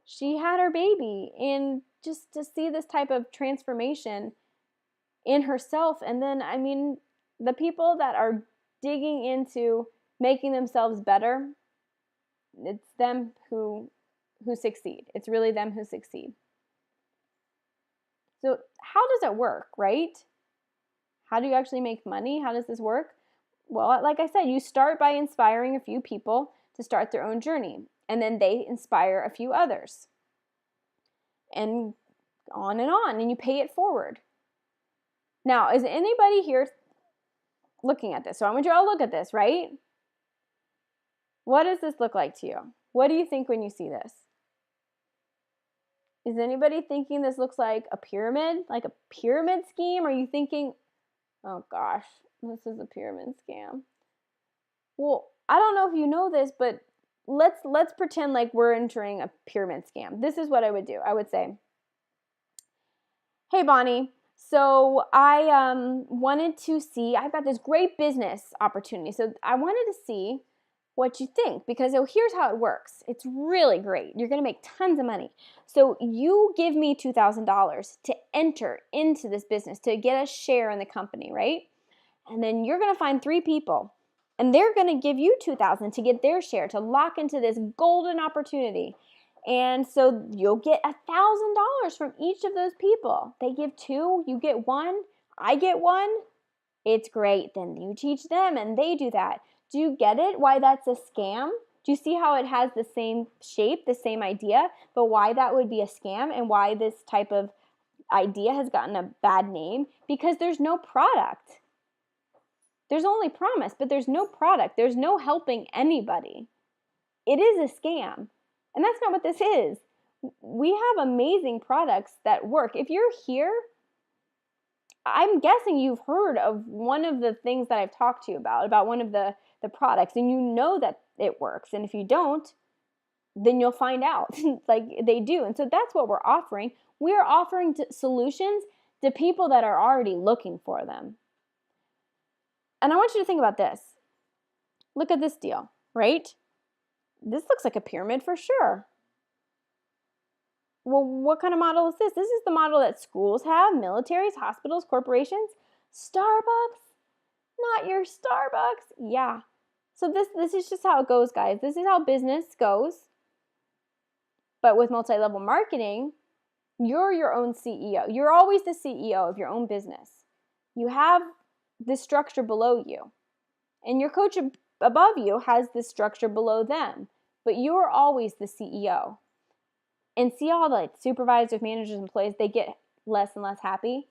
She had her baby, and just to see this type of transformation in herself. And then, I mean, the people that are digging into making themselves better, it's them who succeed. It's really them who succeed. So how does it work, right? How do you actually make money? How does this work? Well, like I said, you start by inspiring a few people to start their own journey, and then they inspire a few others. And on, and you pay it forward. Now, is anybody here looking at this? So I want you all to look at this, right? What does this look like to you? What do you think when you see this? Is anybody thinking this looks like a pyramid scheme? Are you thinking, oh gosh, this is a pyramid scam? Well, I don't know if you know this, but let's pretend like we're entering a pyramid scam. This is what I would do. I would say, hey Bonnie, so I wanted to see, I've got this great business opportunity. So I wanted to see what you think, because here's how it works. It's really great. You're going to make tons of money. So you give me $2,000 to enter into this business, to get a share in the company, right? And then you're going to find 3 people, and they're going to give you $2,000 to get their share, to lock into this golden opportunity. And so you'll get $1,000 from each of those people. They give 2, you get 1, I get 1. It's great. Then you teach them and they do that. Do you get it? Why that's a scam? Do you see how it has the same shape, the same idea, but why that would be a scam and why this type of idea has gotten a bad name? Because there's no product. There's only promise, but there's no product. There's no helping anybody. It is a scam. And that's not what this is. We have amazing products that work. If you're here, I'm guessing you've heard of one of the things that I've talked to you about one of the products, and you know that it works. And if you don't, then you'll find out like they do. And so that's what we're offering. We're offering solutions to people that are already looking for them. And I want you to think about this. Look at this deal, right? This looks like a pyramid for sure. Well, what kind of model is this? This is the model that schools have, militaries, hospitals, corporations. Starbucks? Not your Starbucks. Yeah. So this is just how it goes, guys. This is how business goes. But with multi-level marketing, you're your own CEO. You're always the CEO of your own business. You have this structure below you. And your coach above you has this structure below them. But you're always the CEO. And see all the supervisors, managers, employees, they get less and less happy.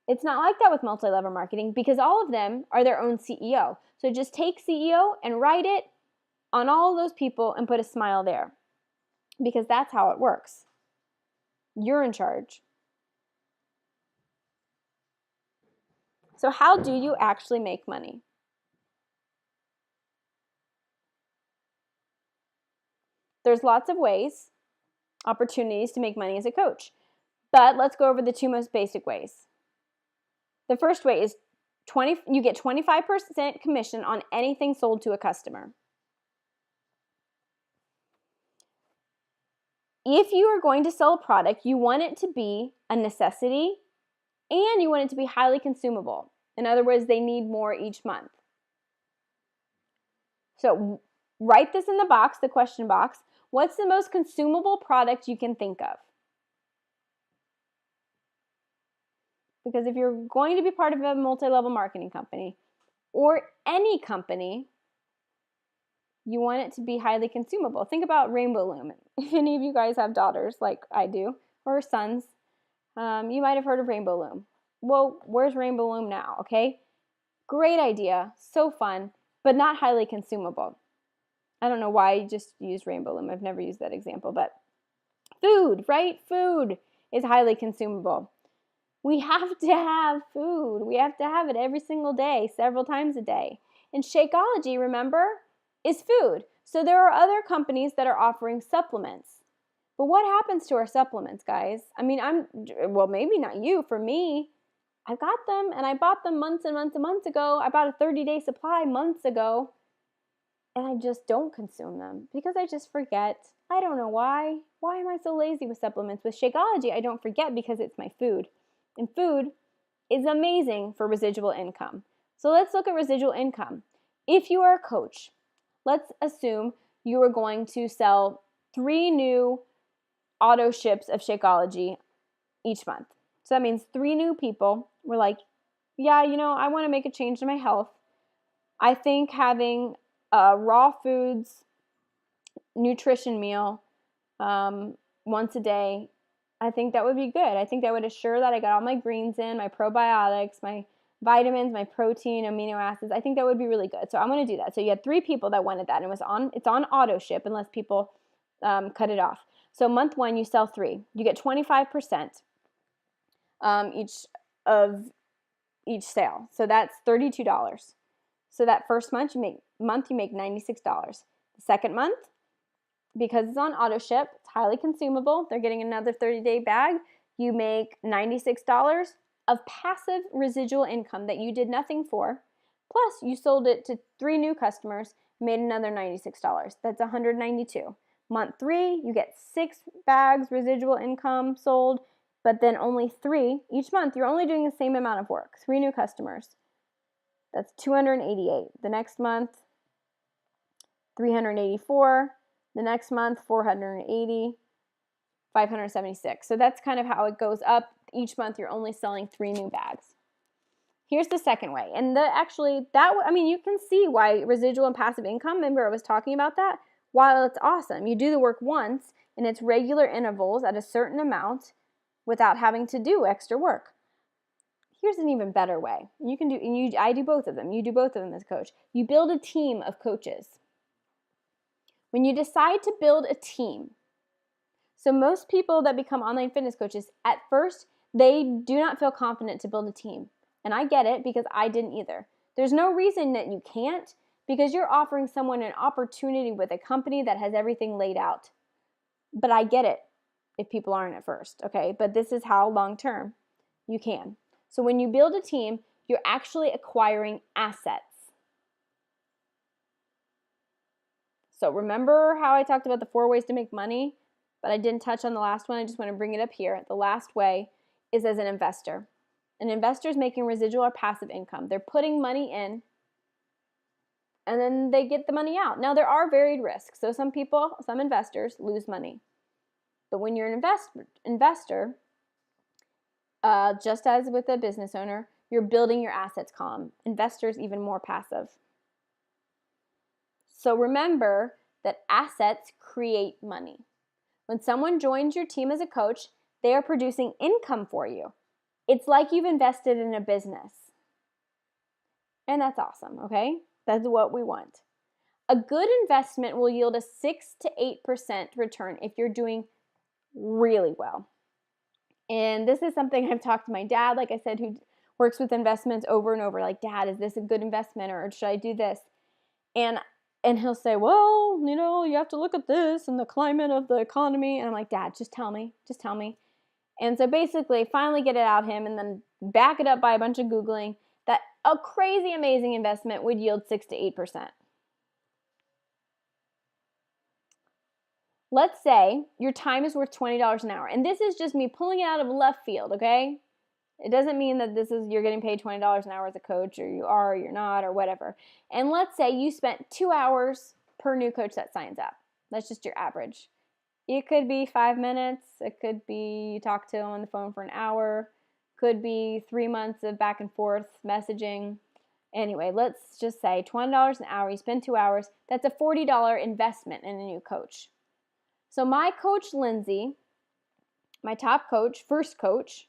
It's not like that with multi-level marketing, because all of them are their own CEO. So just take CEO and write it on all of those people and put a smile there, because that's how it works. You're in charge. So how do you actually make money? There's lots of ways, opportunities to make money as a coach. But let's go over the 2 most basic ways. The first way is you get 25% commission on anything sold to a customer. If you are going to sell a product, you want it to be a necessity and you want it to be highly consumable. In other words, they need more each month. So write this in the box, the question box. What's the most consumable product you can think of? Because if you're going to be part of a multi-level marketing company or any company, you want it to be highly consumable. Think about Rainbow Loom. If any of you guys have daughters like I do, or sons, you might have heard of Rainbow Loom. Well, where's Rainbow Loom now, okay? Great idea, so fun, but not highly consumable. I don't know why I just used Rainbow Loom. I've never used that example, but food, right? Food is highly consumable. We have to have food. We have to have it every single day, several times a day. And Shakeology, remember, is food. So there are other companies that are offering supplements. But what happens to our supplements, guys? I mean, well, maybe not you. For me, I got them and I bought them months and months and months ago. I bought a 30-day supply months ago. And I just don't consume them because I just forget. I don't know why. Why am I so lazy with supplements? With Shakeology, I don't forget because it's my food. And food is amazing for residual income. So let's look at residual income. If you are a coach, let's assume you are going to sell 3 new auto ships of Shakeology each month. So that means 3 new people were like, yeah, I want to make a change in my health. I think having a raw foods nutrition meal once a day, I think that would be good. I think that would assure that I got all my greens in, my probiotics, my vitamins, my protein, amino acids. I think that would be really good. So I'm going to do that. So you had 3 people that wanted that, and it's on auto ship unless people cut it off. So month 1, you sell 3. You get 25% each sale. So that's $32. So that first month you make $96. The second month, because it's on auto ship, it's highly consumable. They're getting another 30-day bag. You make $96 of passive residual income that you did nothing for. Plus, you sold it to 3 new customers, made another $96. That's $192. Month 3, you get 6 bags residual income sold, but then only 3 each month. You're only doing the same amount of work. 3 new customers. That's $288. The next month, $384. The next month, $480. $576. So that's kind of how it goes up. Each month, you're only selling 3 new bags. Here's the second way. And you can see why residual and passive income, remember I was talking about that? While it's awesome, you do the work once and it's regular intervals at a certain amount without having to do extra work. Here's an even better way. I do both of them. You do both of them as a coach. You build a team of coaches. When you decide to build a team, so most people that become online fitness coaches, at first, they do not feel confident to build a team. And I get it because I didn't either. There's no reason that you can't, because you're offering someone an opportunity with a company that has everything laid out. But I get it if people aren't at first, okay? But this is how long-term you can. So when you build a team, you're actually acquiring assets. So remember how I talked about the 4 ways to make money? But I didn't touch on the last one. I just want to bring it up here. The last way is as an investor. An investor is making residual or passive income. They're putting money in, and then they get the money out. Now, there are varied risks. So some investors lose money. But when you're an investor, just as with a business owner, you're building your assets column. Investors even more passive. So remember that assets create money. When someone joins your team as a coach, they are producing income for you. It's like you've invested in a business. And that's awesome, okay? That's what we want. A good investment will yield a 6 to 8% return if you're doing really well. And this is something I've talked to my dad, like I said, who works with investments over and over. Like, Dad, is this a good investment, or should I do this? And he'll say, well, you have to look at this and the climate of the economy. And I'm like, Dad, just tell me. And so basically, finally get it out of him and then back it up by a bunch of Googling that a crazy, amazing investment would yield 6 to 8%. Let's say your time is worth $20 an hour. And this is just me pulling it out of left field, okay? It doesn't mean that you're getting paid $20 an hour as a coach, or you are, or you're not, or whatever. And let's say you spent 2 hours per new coach that signs up. That's just your average. It could be 5 minutes. It could be you talk to them on the phone for an hour. Could be 3 months of back and forth messaging. Anyway, let's just say $20 an hour. You spend 2 hours. That's a $40 investment in a new coach. So my coach, Lindsay, my top coach, first coach,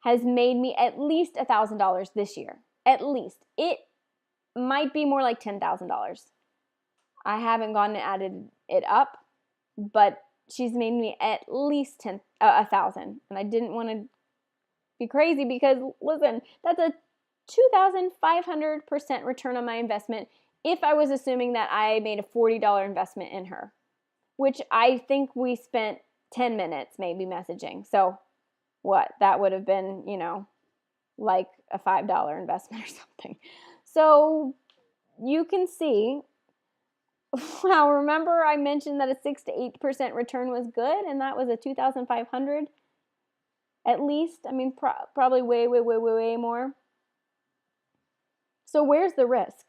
has made me at least $1,000 this year. At least. It might be more like $10,000. I haven't gone and added it up, but she's made me at least $1,000. And I didn't want to be crazy because, listen, that's a 2,500% return on my investment if I was assuming that I made a $40 investment in her, which I think we spent 10 minutes maybe messaging. So what? That would have been, like a $5 investment or something. So you can see, wow, remember I mentioned that a 6 to 8% return was good, and that was a 2,500 at least. I mean, probably way, way, way, way, way more. So where's the risk?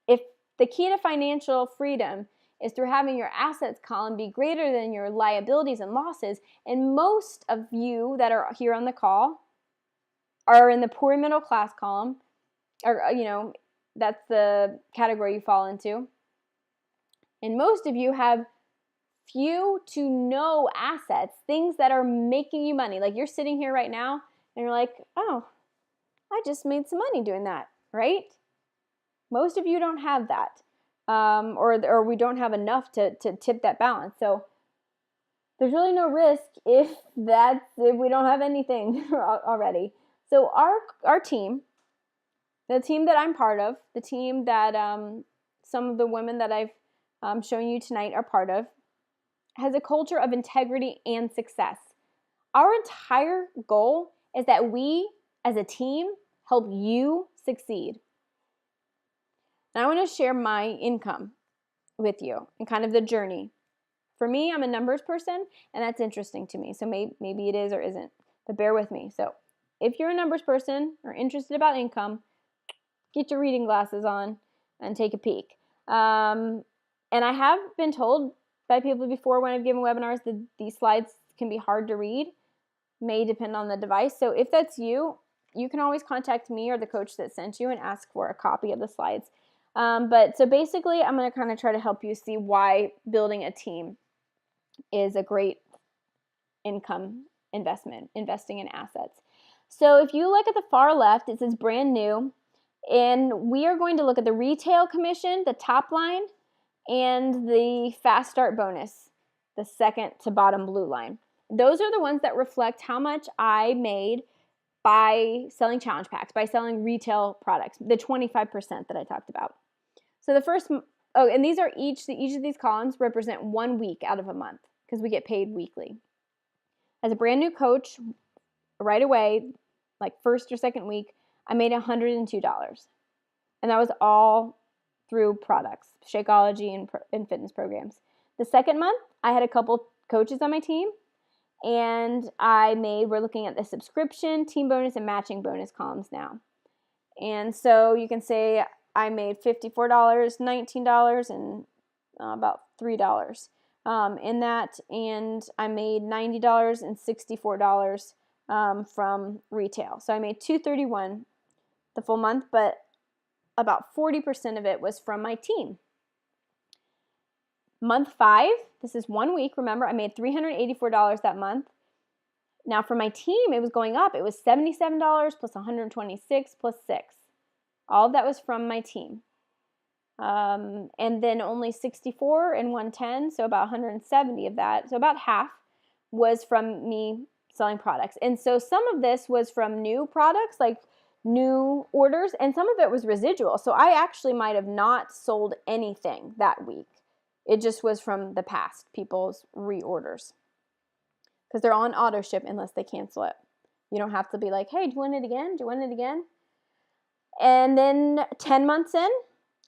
If the key to financial freedom is through having your assets column be greater than your liabilities and losses, and most of you that are here on the call are in the poor middle class column, or that's the category you fall into, and most of you have few to no assets, things that are making you money. Like, you're sitting here right now and you're like, oh, I just made some money doing that, right? Most of you don't have that, or we don't have enough to tip that balance. So there's really no risk if we don't have anything already. So our team, the team that I'm part of, the team that some of the women that I've shown you tonight are part of, has a culture of integrity and success. Our entire goal is that we, as a team, help you succeed. And I want to share my income with you and kind of the journey. For me, I'm a numbers person, and that's interesting to me. So maybe it is or isn't, but bear with me. So if you're a numbers person or interested about income, get your reading glasses on and take a peek. And I have been told by people before when I've given webinars that these slides can be hard to read, may depend on the device. So if that's you, you can always contact me or the coach that sent you and ask for a copy of the slides. But so basically, I'm going to kind of try to help you see why building a team is a great income investment, investing in assets. So if you look at the far left, it says brand new, and we are going to look at the retail commission, the top line, and the fast start bonus, the second to bottom blue line. Those are the ones that reflect how much I made by selling challenge packs, by selling retail products, the 25% that I talked about. So the first, and these are each of these columns represent 1 week out of a month because we get paid weekly. As a brand new coach, right away, like first or second week, I made $102. And that was all through products, Shakeology and fitness programs. The second month, I had a couple coaches on my team, and we're looking at the subscription, team bonus, and matching bonus columns now. And so you can say I made $54, $19, and about $3 in that, and I made $90 and $64 from retail. So I made $231 the full month, but about 40% of it was from my team. Month 5, this is 1 week. Remember, I made $384 that month. Now for my team, it was going up. It was $77 plus $126 plus $6. All of that was from my team. And then only 64 and 110, so about 170 of that, so about half was from me selling products. And so some of this was from new products, like new orders, and some of it was residual. So I actually might have not sold anything that week. It just was from the past, people's reorders. Because they're on auto ship unless they cancel it. You don't have to be like, hey, do you want it again? Do you want it again? And then 10 months in,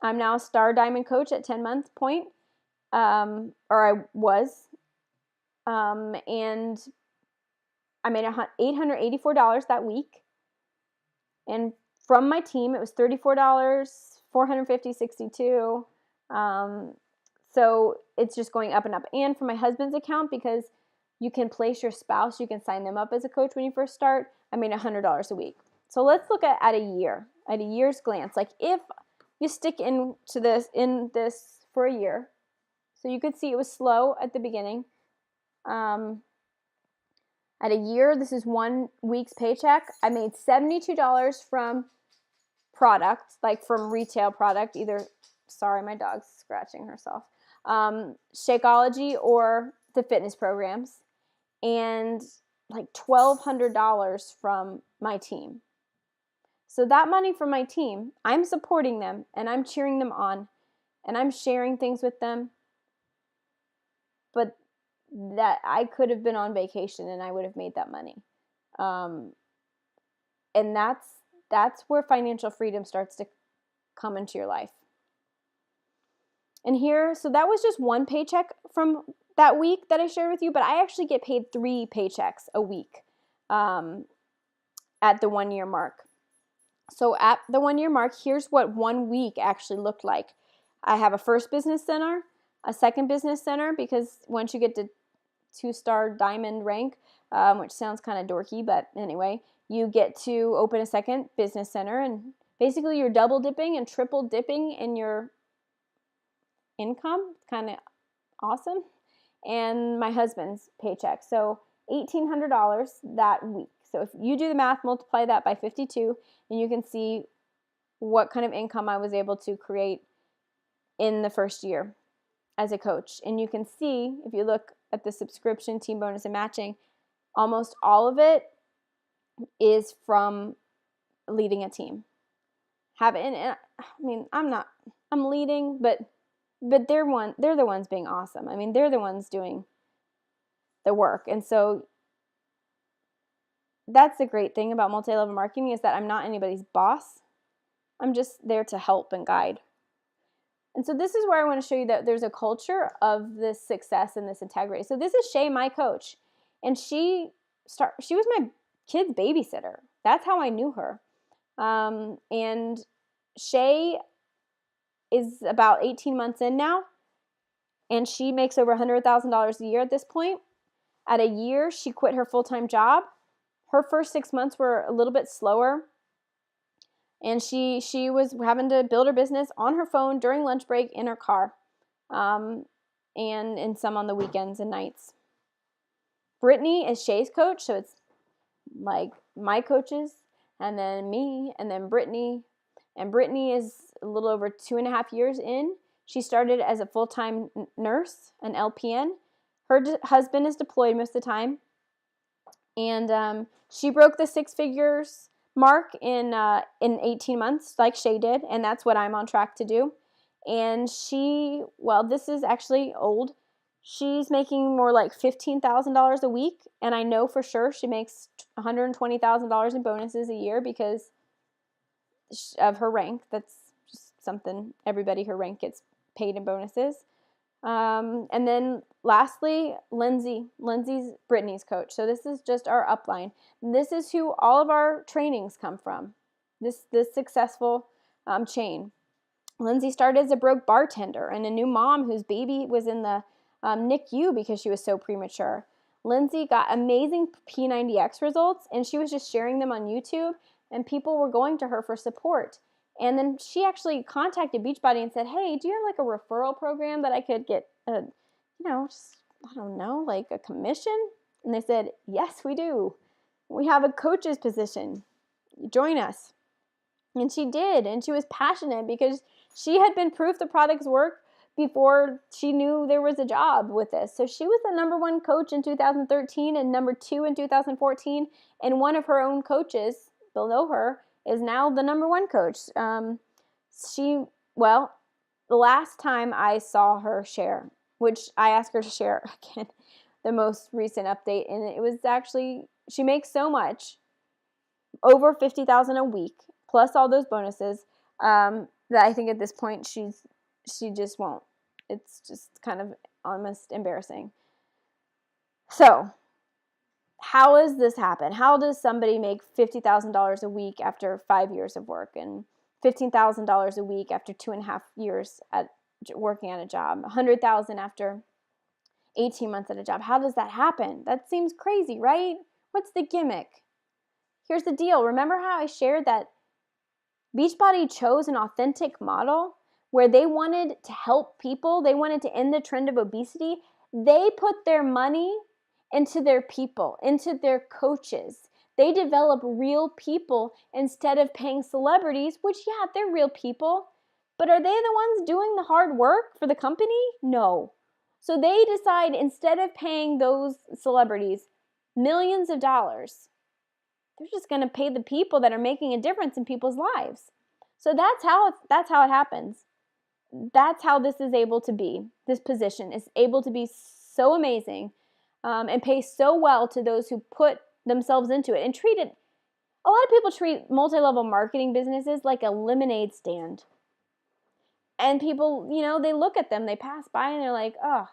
I'm now a Star Diamond coach at 10-month point, or I was, and I made $884 that week, and from my team, it was $34, $450, $62, so it's just going up and up. And for my husband's account, because you can place your spouse, you can sign them up as a coach when you first start, I made $100 a week. So let's look at a year's glance. Like if you stick in this for a year, so you could see it was slow at the beginning. At a year, this is 1 week's paycheck. I made $72 from product, like from retail product, sorry, my dog's scratching herself, Shakeology or the fitness programs, and like $1,200 from my team. So that money from my team, I'm supporting them and I'm cheering them on and I'm sharing things with them. But that I could have been on vacation and I would have made that money. And that's where financial freedom starts to come into your life. And here, so that was just one paycheck from that week that I shared with you, but I actually get paid 3 paychecks a week at the 1 year mark. So at the 1 year mark, here's what 1 week actually looked like. I have a first business center, a second business center, because once you get to 2-star diamond rank, which sounds kind of dorky, but anyway, you get to open a second business center, and basically you're double dipping and triple dipping in your income. Kind of awesome. And my husband's paycheck. So $1,800 that week. So if you do the math, multiply that by 52, and you can see what kind of income I was able to create in the first year as a coach. And you can see, if you look at the subscription, team bonus, and matching, almost all of it is from leading a team. I'm leading, but they're the ones being awesome. I mean, they're the ones doing the work. And so that's the great thing about multi-level marketing, is that I'm not anybody's boss. I'm just there to help and guide. And so this is where I want to show you that there's a culture of this success and this integrity. So this is Shay, my coach, and she was my kid's babysitter. That's how I knew her. And Shay is about 18 months in now, and she makes over $100,000 a year at this point. At a year, she quit her full-time job. Her first 6 months were a little bit slower, and she was having to build her business on her phone during lunch break in her car, and some on the weekends and nights. Brittany is Shay's coach, so it's like my coaches, and then me, and then Brittany. And Brittany is a little over 2.5 years in. She started as a full-time nurse, an LPN. Her husband is deployed most of the time. And she broke the 6 figures mark in 18 months, like Shay did, and that's what I'm on track to do. And this is actually old. She's making more like $15,000 a week, and I know for sure she makes $120,000 in bonuses a year because of her rank. That's just something everybody her rank gets paid in bonuses. And then lastly, Lindsay's Brittany's coach. So this is just our upline. This is who all of our trainings come from. This successful chain. Lindsay started as a broke bartender and a new mom whose baby was in the NICU because she was so premature. Lindsay got amazing P90X results, and she was just sharing them on YouTube, and people were going to her for support. And then she actually contacted Beachbody and said, hey, do you have like a referral program that I could get like a commission? And they said, yes, we do. We have a coach's position. Join us. And she did, and she was passionate because she had been proof the products work before she knew there was a job with this. So she was the #1 coach in 2013 and #2 in 2014, and one of her own coaches below her is now the #1 coach. The last time I saw her share, which I asked her to share again, the most recent update, and it was actually, she makes so much, over $50,000 a week, plus all those bonuses, that I think at this point she just won't. It's just kind of almost embarrassing. So, how does this happen? How does somebody make $50,000 a week after 5 years of work, and $15,000 a week after 2.5 years at working at a job, $100,000 after 18 months at a job? How does that happen? That seems crazy, right? What's the gimmick? Here's the deal. Remember how I shared that Beachbody chose an authentic model where they wanted to help people, they wanted to end the trend of obesity? They put their money into their people, into their coaches. They develop real people instead of paying celebrities, which, yeah, they're real people, but are they the ones doing the hard work for the company? No. So they decide, instead of paying those celebrities millions of dollars, they're just going to pay the people that are making a difference in people's lives. So that's how it happens. That's how this is able to be. This position is able to be so amazing, and pay so well to those who put themselves into it and treat it. A lot of people treat multi-level marketing businesses like a lemonade stand. And people, they look at them, they pass by, and they're like, oh,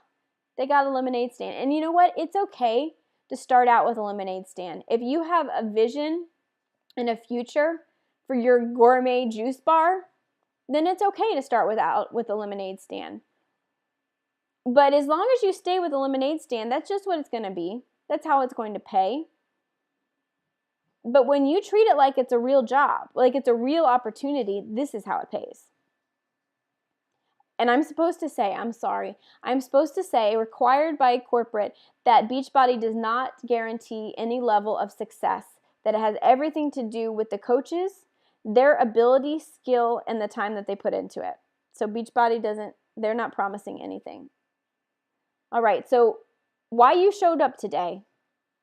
they got a lemonade stand. And you know what? It's okay to start out with a lemonade stand. If you have a vision and a future for your gourmet juice bar, then it's okay to start with a lemonade stand. But as long as you stay with a lemonade stand, that's just what it's going to be. That's how it's going to pay. But when you treat it like it's a real job, like it's a real opportunity, this is how it pays. And I'm supposed to say, required by corporate, that Beachbody does not guarantee any level of success that it has everything to do with the coaches, their ability, skill, and the time that they put into it. So Beachbody they're not promising anything. All right, so why you showed up today?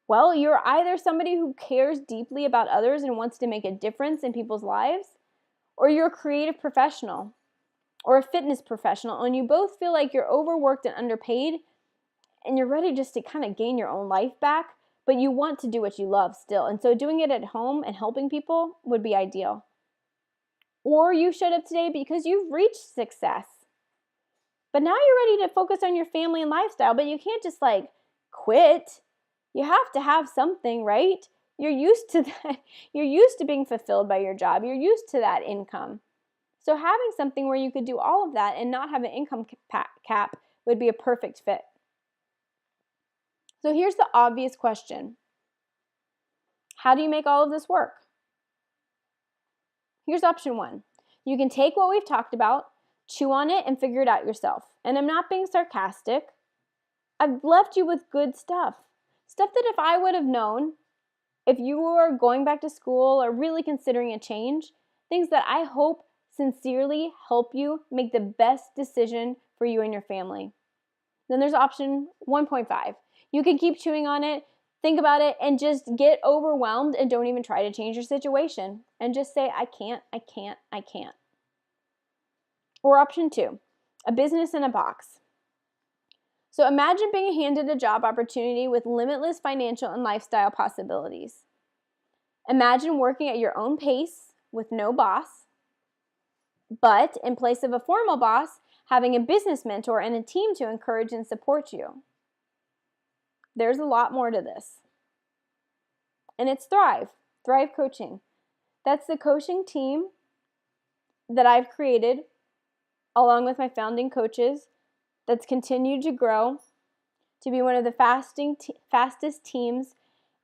Well, you're either somebody who cares deeply about others and wants to make a difference in people's lives, or you're a creative professional or a fitness professional, and you both feel like you're overworked and underpaid, and you're ready just to kind of gain your own life back, but you want to do what you love still. And so doing it at home and helping people would be ideal. Or you showed up today because you've reached success, but now you're ready to focus on your family and lifestyle, but you can't just like quit. You have to have something, right? You're used to that. You're used to being fulfilled by your job. You're used to that income. So having something where you could do all of that and not have an income cap would be a perfect fit. So here's the obvious question. How do you make all of this work? Here's option 1. You can take what we've talked about, chew on it, and figure it out yourself. And I'm not being sarcastic. I've left you with good stuff. Stuff that if I would have known, if you were going back to school or really considering a change, things that I hope sincerely help you make the best decision for you and your family. Then there's option 1.5. You can keep chewing on it, think about it, and just get overwhelmed and don't even try to change your situation. And just say, I can't, I can't, I can't. Or option 2, a business in a box. So imagine being handed a job opportunity with limitless financial and lifestyle possibilities. Imagine working at your own pace with no boss, but in place of a formal boss, having a business mentor and a team to encourage and support you. There's a lot more to this. And it's Thrive Coaching. That's the coaching team that I've created along with my founding coaches that's continued to grow to be one of the fastest teams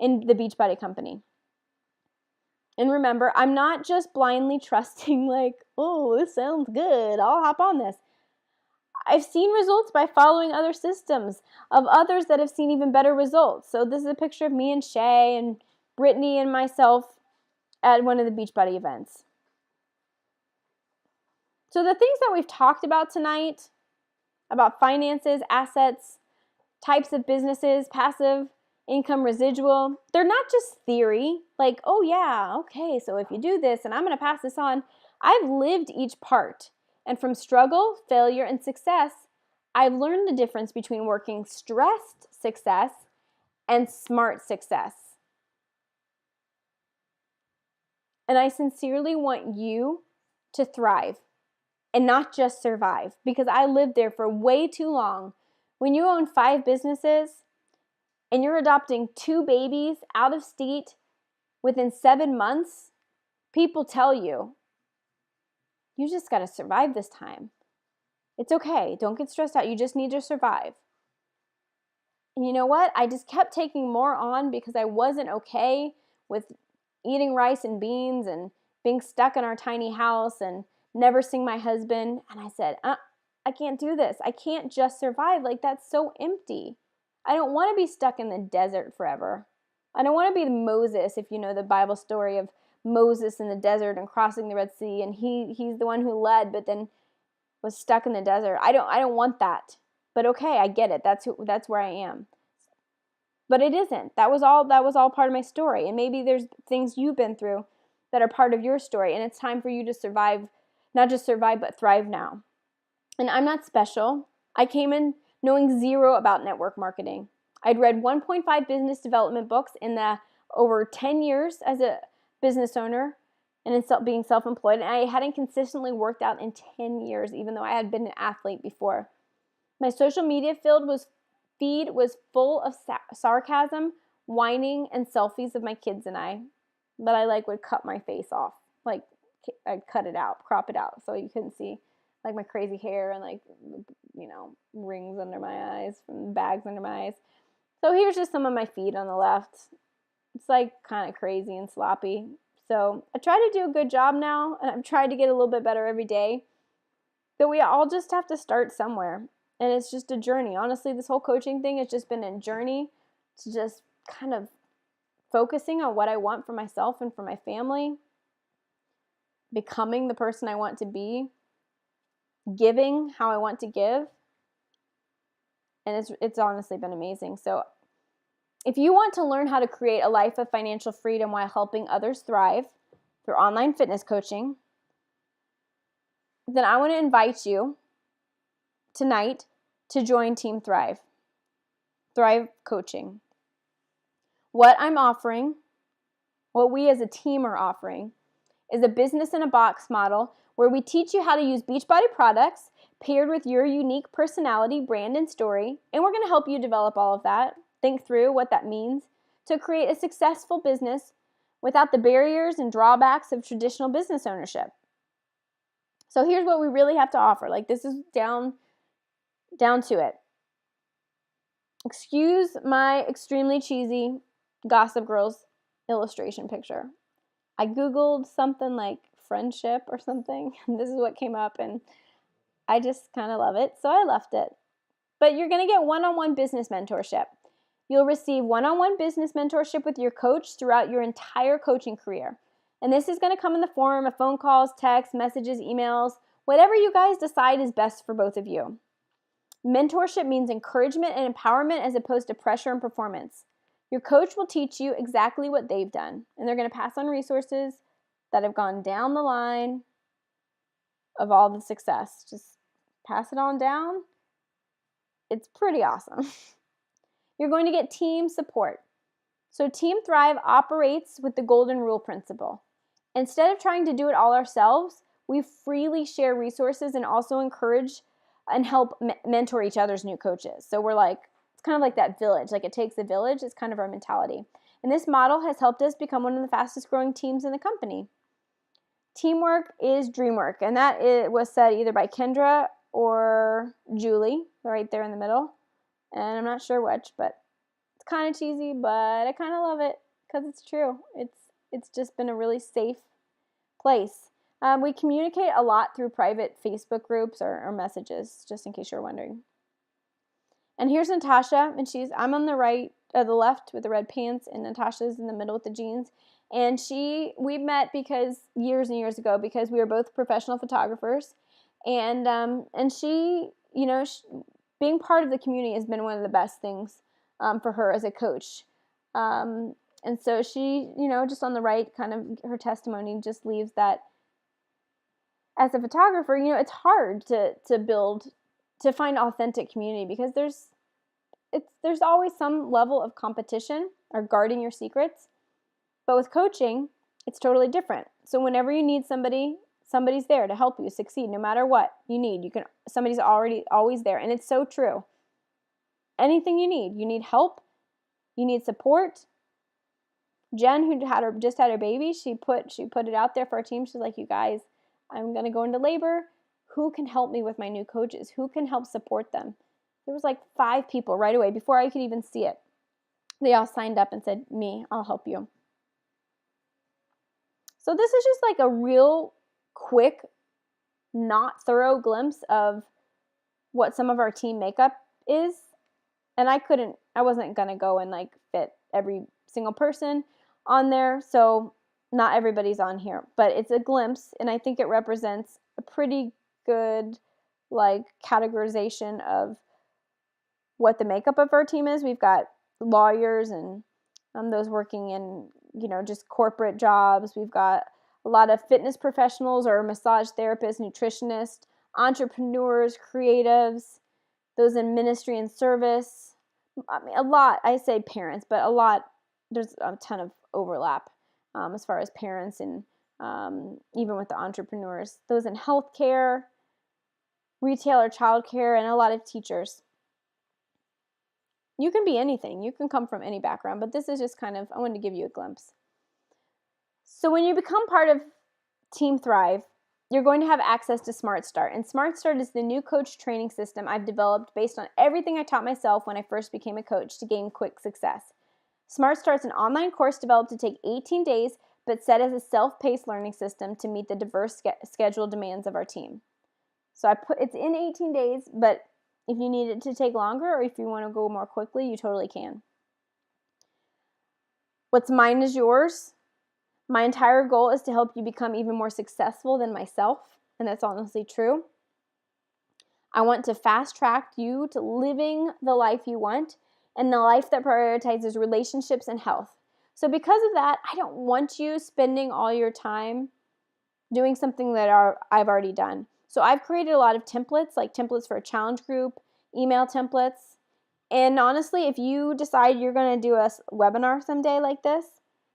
in the Beachbody company. And remember, I'm not just blindly trusting like, oh, this sounds good, I'll hop on this. I've seen results by following other systems of others that have seen even better results. So this is a picture of me and Shay and Brittany and myself at one of the Beachbody events. So the things that we've talked about tonight, about finances, assets, types of businesses, passive income, residual, they're not just theory, like, oh yeah, okay, so if you do this and I'm going to pass this on. I've lived each part. And from struggle, failure, and success, I've learned the difference between working stressed success and smart success. And I sincerely want you to thrive and not just survive, because I lived there for way too long. When you own 5 businesses and you're adopting 2 babies out of state within 7 months, people tell you, you just got to survive this time. It's okay. Don't get stressed out. You just need to survive. And you know what? I just kept taking more on because I wasn't okay with eating rice and beans and being stuck in our tiny house and never seeing my husband. And I said, I can't do this. I can't just survive. Like, that's so empty. I don't want to be stuck in the desert forever. I don't want to be Moses, if you know the Bible story of Moses in the desert and crossing the Red Sea, and he's the one who led, but then was stuck in the desert. I don't want that. But okay, I get it. That's where I am. But it isn't. That was all part of my story. And maybe there's things you've been through that are part of your story, and it's time for you to survive, not just survive, but thrive now. And I'm not special. I came in knowing zero about network marketing. I'd read 1.5 business development books in the over 10 years as a business owner and in being self-employed, and I hadn't consistently worked out in 10 years, even though I had been an athlete before. My social media feed was full of sarcasm, whining, and selfies of my kids and I, but I would cut my face off. I'd cut it out, crop it out, so you couldn't see my crazy hair and rings under my eyes, from bags under my eyes. So here's just some of my feed on the left. It's kind of crazy and sloppy. So I try to do a good job now, and I've tried to get a little bit better every day. But we all just have to start somewhere, and it's just a journey. Honestly, this whole coaching thing has just been a journey to just kind of focusing on what I want for myself and for my family, becoming the person I want to be, giving how I want to give. And it's honestly been amazing. So if you want to learn how to create a life of financial freedom while helping others thrive through online fitness coaching, then I want to invite you tonight to join Team Thrive Coaching. What I'm offering, what we as a team are offering, is a business in a box model where we teach you how to use Beachbody products paired with your unique personality, brand, and story, and we're going to help you develop all of that, think through what that means to create a successful business without the barriers and drawbacks of traditional business ownership. So here's what we really have to offer. Like, this is down to it. Excuse my extremely cheesy Gossip Girls illustration picture. I Googled something like friendship or something, and this is what came up, and I just kind of love it, so I left it. But you're going to get one-on-one business mentorship. You'll receive one-on-one business mentorship with your coach throughout your entire coaching career. And this is going to come in the form of phone calls, texts, messages, emails, whatever you guys decide is best for both of you. Mentorship means encouragement and empowerment as opposed to pressure and performance. Your coach will teach you exactly what they've done, and they're going to pass on resources that have gone down the line of all the success. Just pass it on down. It's pretty awesome. You're going to get team support. So Team Thrive operates with the golden rule principle. Instead of trying to do it all ourselves, we freely share resources and also encourage and help mentor each other's new coaches. So we're like, it's kind of like that village. Like, it takes a village. It's kind of our mentality. And this model has helped us become one of the fastest growing teams in the company. Teamwork is dreamwork. And that was said either by Kendra or Julie, right there in the middle. And I'm not sure which, but it's kind of cheesy, but I kind of love it because it's true. It's just been a really safe place. We communicate a lot through private Facebook groups or messages, just in case you're wondering. And here's Natasha, and I'm on the left with the red pants, and Natasha's in the middle with the jeans. And we met because years and years ago because we were both professional photographers, and she, being part of the community has been one of the best things for her as a coach. And so she, just on the right, kind of her testimony just leaves that as a photographer, it's hard to find authentic community because there's always some level of competition or guarding your secrets. But with coaching, it's totally different. So whenever you need somebody's there to help you succeed, no matter what you need. Somebody's always there, and it's so true. Anything you need help, you need support. Jen, who just had her baby, she put it out there for our team. She's like, you guys, I'm going to go into labor. Who can help me with my new coaches? Who can help support them? There was like 5 people right away before I could even see it. They all signed up and said, me, I'll help you. So this is just like a real quick, not thorough glimpse of what some of our team makeup is. And I wasn't going to go and like fit every single person on there. So not everybody's on here, but it's a glimpse. And I think it represents a pretty good like categorization of what the makeup of our team is. We've got lawyers and those working in, just corporate jobs. We've got a lot of fitness professionals or massage therapists, nutritionists, entrepreneurs, creatives, those in ministry and service. I mean, a lot, I say parents, but a lot, there's a ton of overlap as far as parents and even with the entrepreneurs. Those in healthcare, retail or childcare, and a lot of teachers. You can be anything. You can come from any background, but this is just I wanted to give you a glimpse. So when you become part of Team Thrive, you're going to have access to Smart Start. And Smart Start is the new coach training system I've developed based on everything I taught myself when I first became a coach to gain quick success. Smart Start's an online course developed to take 18 days, but set as a self-paced learning system to meet the diverse schedule demands of our team. So it's in 18 days, but if you need it to take longer or if you want to go more quickly, you totally can. What's mine is yours. My entire goal is to help you become even more successful than myself, and that's honestly true. I want to fast track you to living the life you want and the life that prioritizes relationships and health. So because of that, I don't want you spending all your time doing something that I've already done. So I've created a lot of templates, like templates for a challenge group, email templates. And honestly, if you decide you're going to do a webinar someday like this,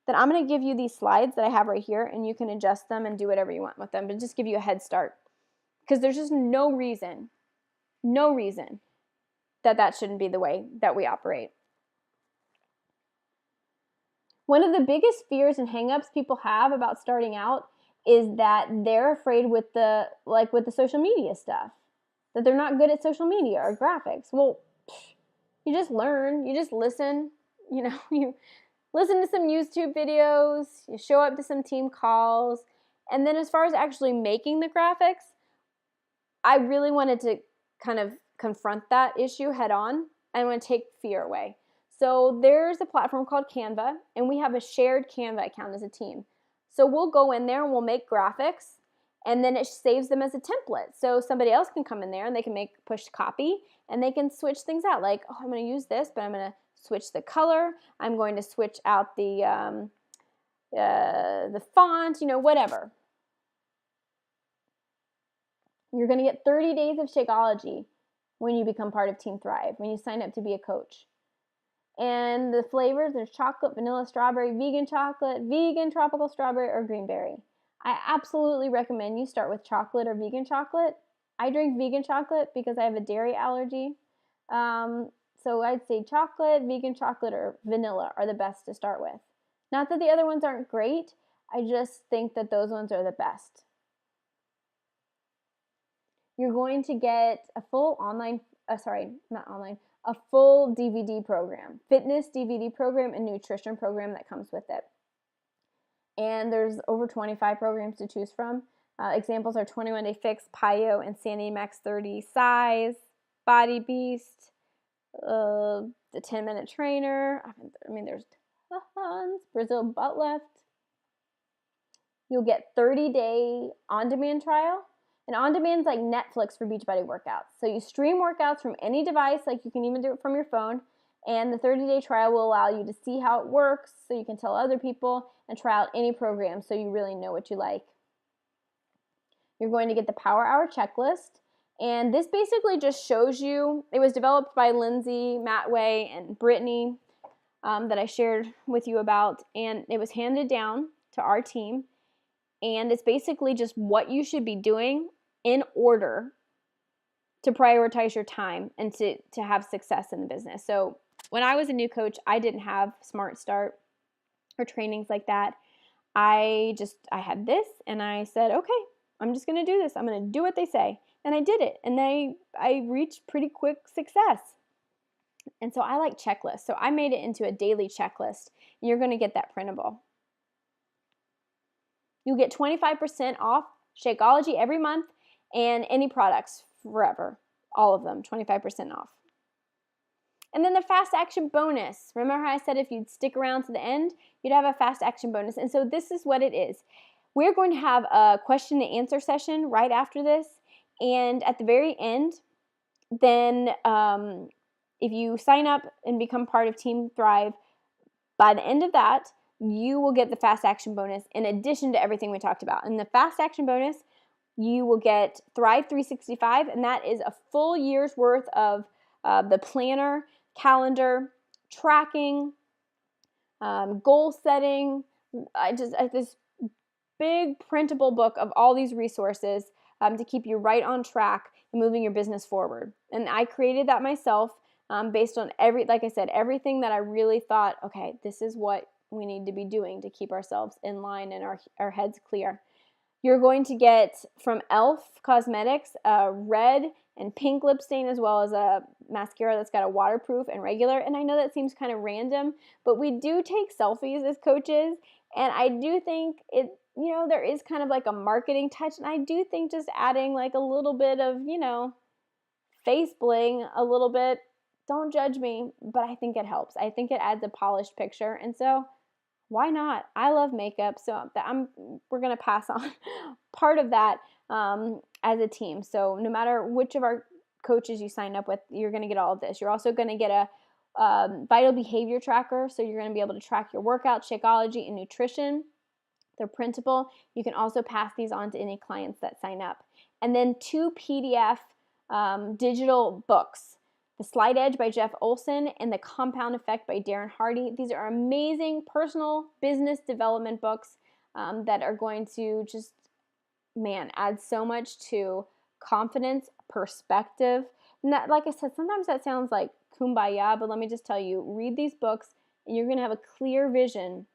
then I'm going to give you these slides that I have right here, and you can adjust them and do whatever you want with them, but just give you a head start. Because there's just no reason that shouldn't be the way that we operate. One of the biggest fears and hangups people have about starting out is that they're afraid with the social media stuff, that they're not good at social media or graphics. Well, you just learn, you just listen, you listen to some YouTube videos, you show up to some team calls, and then as far as actually making the graphics, I really wanted to kind of confront that issue head on. I want to take fear away. So there's a platform called Canva, and we have a shared Canva account as a team. So we'll go in there and we'll make graphics, and then it saves them as a template. So somebody else can come in there and they can push copy, and they can switch things out. Like, oh, I'm going to use this, but I'm going to switch the color. I'm going to switch out the font, whatever. You're going to get 30 days of Shakeology when you become part of Team Thrive, when you sign up to be a coach. And the flavors, there's chocolate, vanilla, strawberry, vegan chocolate, vegan tropical strawberry, or greenberry. I absolutely recommend you start with chocolate or vegan chocolate. I drink vegan chocolate because I have a dairy allergy. So I'd say chocolate, vegan chocolate, or vanilla are the best to start with. Not that the other ones aren't great. I just think that those ones are the best. You're going to get a full a full DVD program, fitness DVD program and nutrition program that comes with it. And there's over 25 programs to choose from. Examples are 21 Day Fix, PiYo, Insanity Max 30 Size, Body Beast, the 10-minute trainer. There's tons. Brazil Butt Lift. You'll get 30-day on-demand trial. And on-demand is like Netflix for Beachbody workouts. So you stream workouts from any device, like you can even do it from your phone. And the 30-day trial will allow you to see how it works so you can tell other people and try out any program so you really know what you like. You're going to get the Power Hour checklist. And this basically just shows you, it was developed by Lindsay, Mattway, and Brittany that I shared with you about. And it was handed down to our team. And it's basically just what you should be doing in order to prioritize your time and to have success in the business. So when I was a new coach, I didn't have Smart Start or trainings like that. I had this, and I said, okay, I'm just going to do this. I'm going to do what they say. And I did it. And I reached pretty quick success. And so I like checklists. So I made it into a daily checklist. And you're going to get that printable. You'll get 25% off Shakeology every month and any products forever. All of them, 25% off. And then the fast action bonus. Remember how I said if you'd stick around to the end, you'd have a fast action bonus. And so this is what it is. We're going to have a question and answer session right after this. And at the very end, then if you sign up and become part of Team Thrive, by the end of that, you will get the fast action bonus in addition to everything we talked about. In the fast action bonus, you will get Thrive 365, and that is a full year's worth of the planner, calendar, tracking, goal setting. This big printable book of all these resources to keep you right on track and moving your business forward. And I created that myself based on everything that I really thought, okay, this is what we need to be doing to keep ourselves in line and our heads clear. You're going to get from e.l.f. Cosmetics a red and pink lip stain, as well as a mascara that's got a waterproof and regular. And I know that seems kind of random, but we do take selfies as coaches. And I do think there is kind of like a marketing touch. And I do think just adding like a little bit of, face bling a little bit, don't judge me, but I think it helps. I think it adds a polished picture. And so Why not? I love makeup, so we're gonna pass on part of that as a team. So no matter which of our coaches you sign up with, you're gonna get all of this. You're also gonna get a vital behavior tracker, so you're gonna be able to track your workout, Shakeology, and nutrition. They're printable. You can also pass these on to any clients that sign up. And then 2 PDF digital books. The Slight Edge by Jeff Olson and The Compound Effect by Darren Hardy. These are amazing personal business development books that are going to just, add so much to confidence, perspective. And that, like I said, sometimes that sounds like kumbaya, but let me just tell you, read these books and you're going to have a clear vision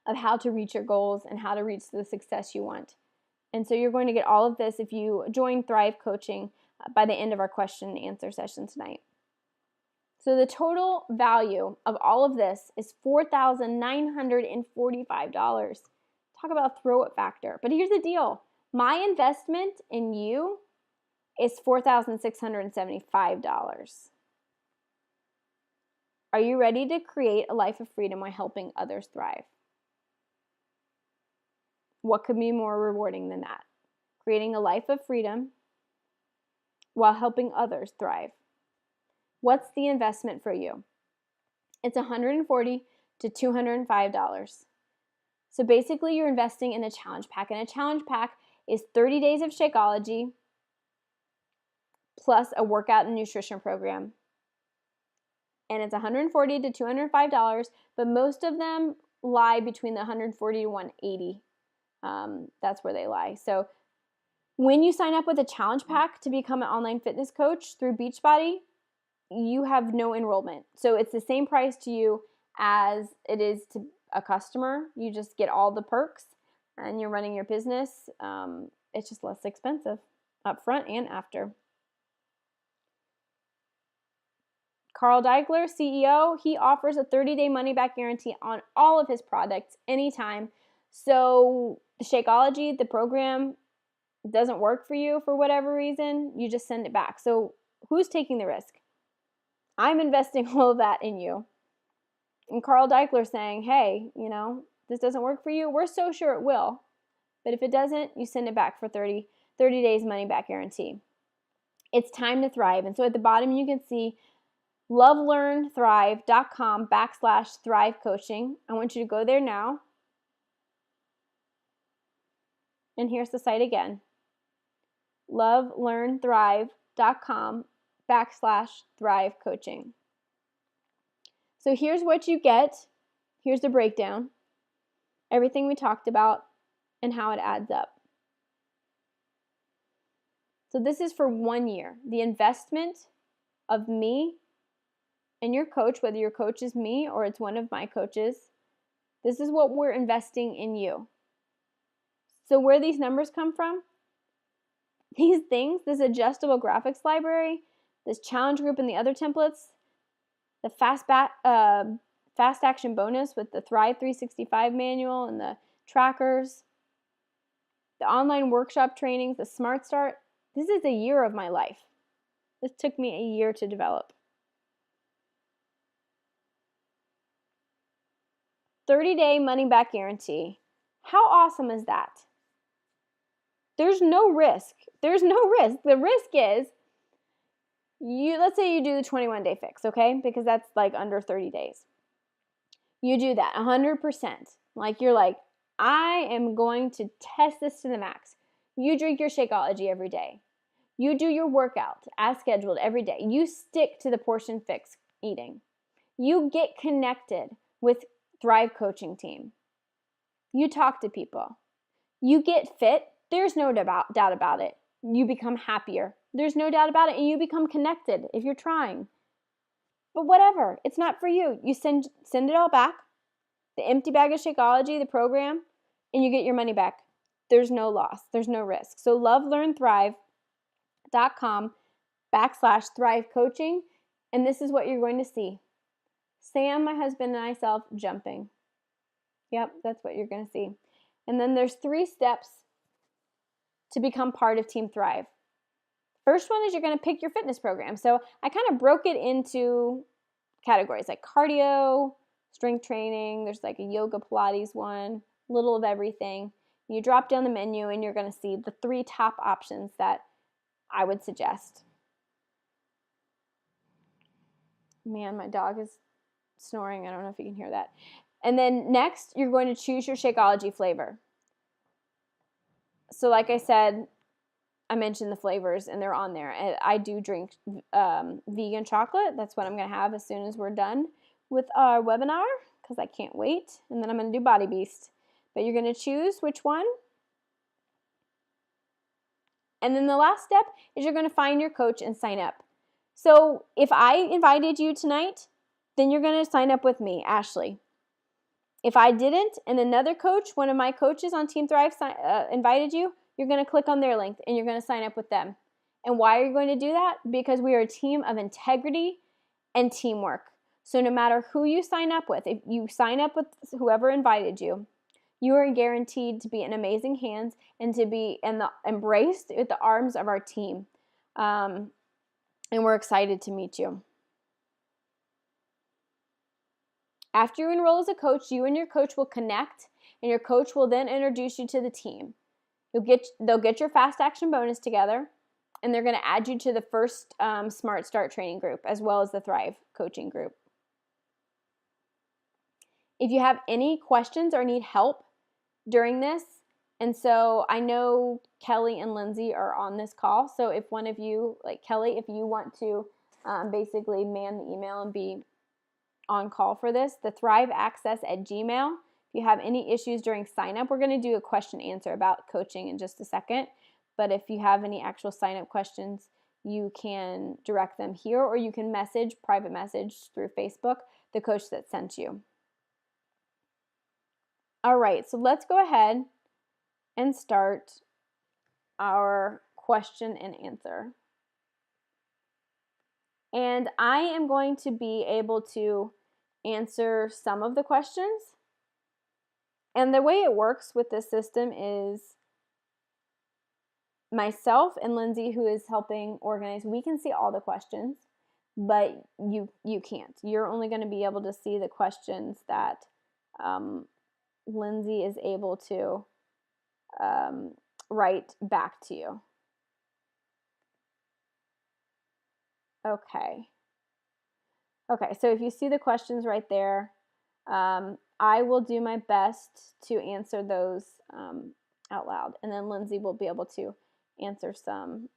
of how to reach your goals and how to reach the success you want. And so you're going to get all of this if you join Thrive Coaching by the end of our question and answer session tonight. So the total value of all of this is $4,945. Talk about throw it factor. But here's the deal. My investment in you is $4,675. Are you ready to create a life of freedom while helping others thrive? What could be more rewarding than that? Creating a life of freedom while helping others thrive. What's the investment for you? It's $140 to $205. So basically you're investing in a challenge pack, and a challenge pack is 30 days of Shakeology plus a workout and nutrition program. And it's $140 to $205, but most of them lie between the $140 to $180. That's where they lie. So when you sign up with a challenge pack to become an online fitness coach through Beachbody, you have no enrollment. So it's the same price to you as it is to a customer. You just get all the perks and you're running your business. It's just less expensive up front and after. Carl Daikeler, CEO, he offers a 30-day money-back guarantee on all of his products anytime. So the Shakeology, the program, doesn't work for you for whatever reason, you just send it back. So who's taking the risk? I'm investing all of that in you. And Carl Daikeler saying, hey, this doesn't work for you. We're so sure it will. But if it doesn't, you send it back for 30 days money-back guarantee. It's time to thrive. And so at the bottom, you can see lovelearnthrive.com/thrive coaching. I want you to go there now. And here's the site again. lovelearnthrive.com/thrive coaching. So here's what you get. Here's the breakdown. Everything we talked about and how it adds up. So this is for 1 year. The investment of me and your coach, whether your coach is me or it's one of my coaches, this is what we're investing in you. So where these numbers come from? These things, this adjustable graphics library, this challenge group and the other templates, the fast action bonus with the Thrive 365 manual and the trackers, the online workshop trainings, the Smart Start. This is a year of my life. This took me a year to develop. 30-day money-back guarantee. How awesome is that? There's no risk. There's no risk. The risk is, let's say you do the 21-day fix, okay? Because that's like under 30 days. You do that 100%. Like you're like, I am going to test this to the max. You drink your Shakeology every day. You do your workout as scheduled every day. You stick to the portion fix eating. You get connected with Thrive Coaching team. You talk to people. You get fit. There's no doubt about it. You become happier. There's no doubt about it. And you become connected if you're trying. But whatever, it's not for you. You send it all back. The empty bag of Shakeology, the program, and you get your money back. There's no loss. There's no risk. So lovelearnthrive.com/thrive coaching. And this is what you're going to see. Sam, my husband, and myself jumping. Yep, that's what you're going to see. And then there's 3 steps to become part of Team Thrive. First one is you're going to pick your fitness program. So I kind of broke it into categories like cardio, strength training, there's like a yoga Pilates one, little of everything. You drop down the menu and you're going to see the 3 top options that I would suggest. Man, my dog is snoring. I don't know if you can hear that. And then next, you're going to choose your Shakeology flavor. So like I said, I mentioned the flavors and they're on there. I do drink vegan chocolate. That's what I'm going to have as soon as we're done with our webinar because I can't wait. And then I'm going to do Body Beast. But you're going to choose which one. And then the last step is you're going to find your coach and sign up. So if I invited you tonight, then you're going to sign up with me, Ashley. If I didn't and another coach, one of my coaches on Team Thrive invited you, you're going to click on their link and you're going to sign up with them. And why are you going to do that? Because we are a team of integrity and teamwork. So no matter who you sign up with, if you sign up with whoever invited you, you are guaranteed to be in amazing hands and to be embraced with the arms of our team. And we're excited to meet you. After you enroll as a coach, you and your coach will connect, and your coach will then introduce you to the team. They'll get your fast action bonus together, and they're going to add you to the first Smart Start training group, as well as the Thrive coaching group. If you have any questions or need help during this, and so I know Kelly and Lindsay are on this call, so if one of you, like Kelly, if you want to basically man the email and be on call for this, the thriveaccess@gmail. If you have any issues during sign up, we're going to do a question answer about coaching in just a second. But if you have any actual sign up questions, you can direct them here, or you can private message through Facebook, the coach that sent you. All right, so let's go ahead and start our question and answer. And I am going to be able to answer some of the questions. And the way it works with this system is myself and Lindsay, who is helping organize, we can see all the questions, but you can't. You're only going to be able to see the questions that Lindsay is able to write back to you. Okay, so if you see the questions right there, I will do my best to answer those out loud, and then Lindsay will be able to answer some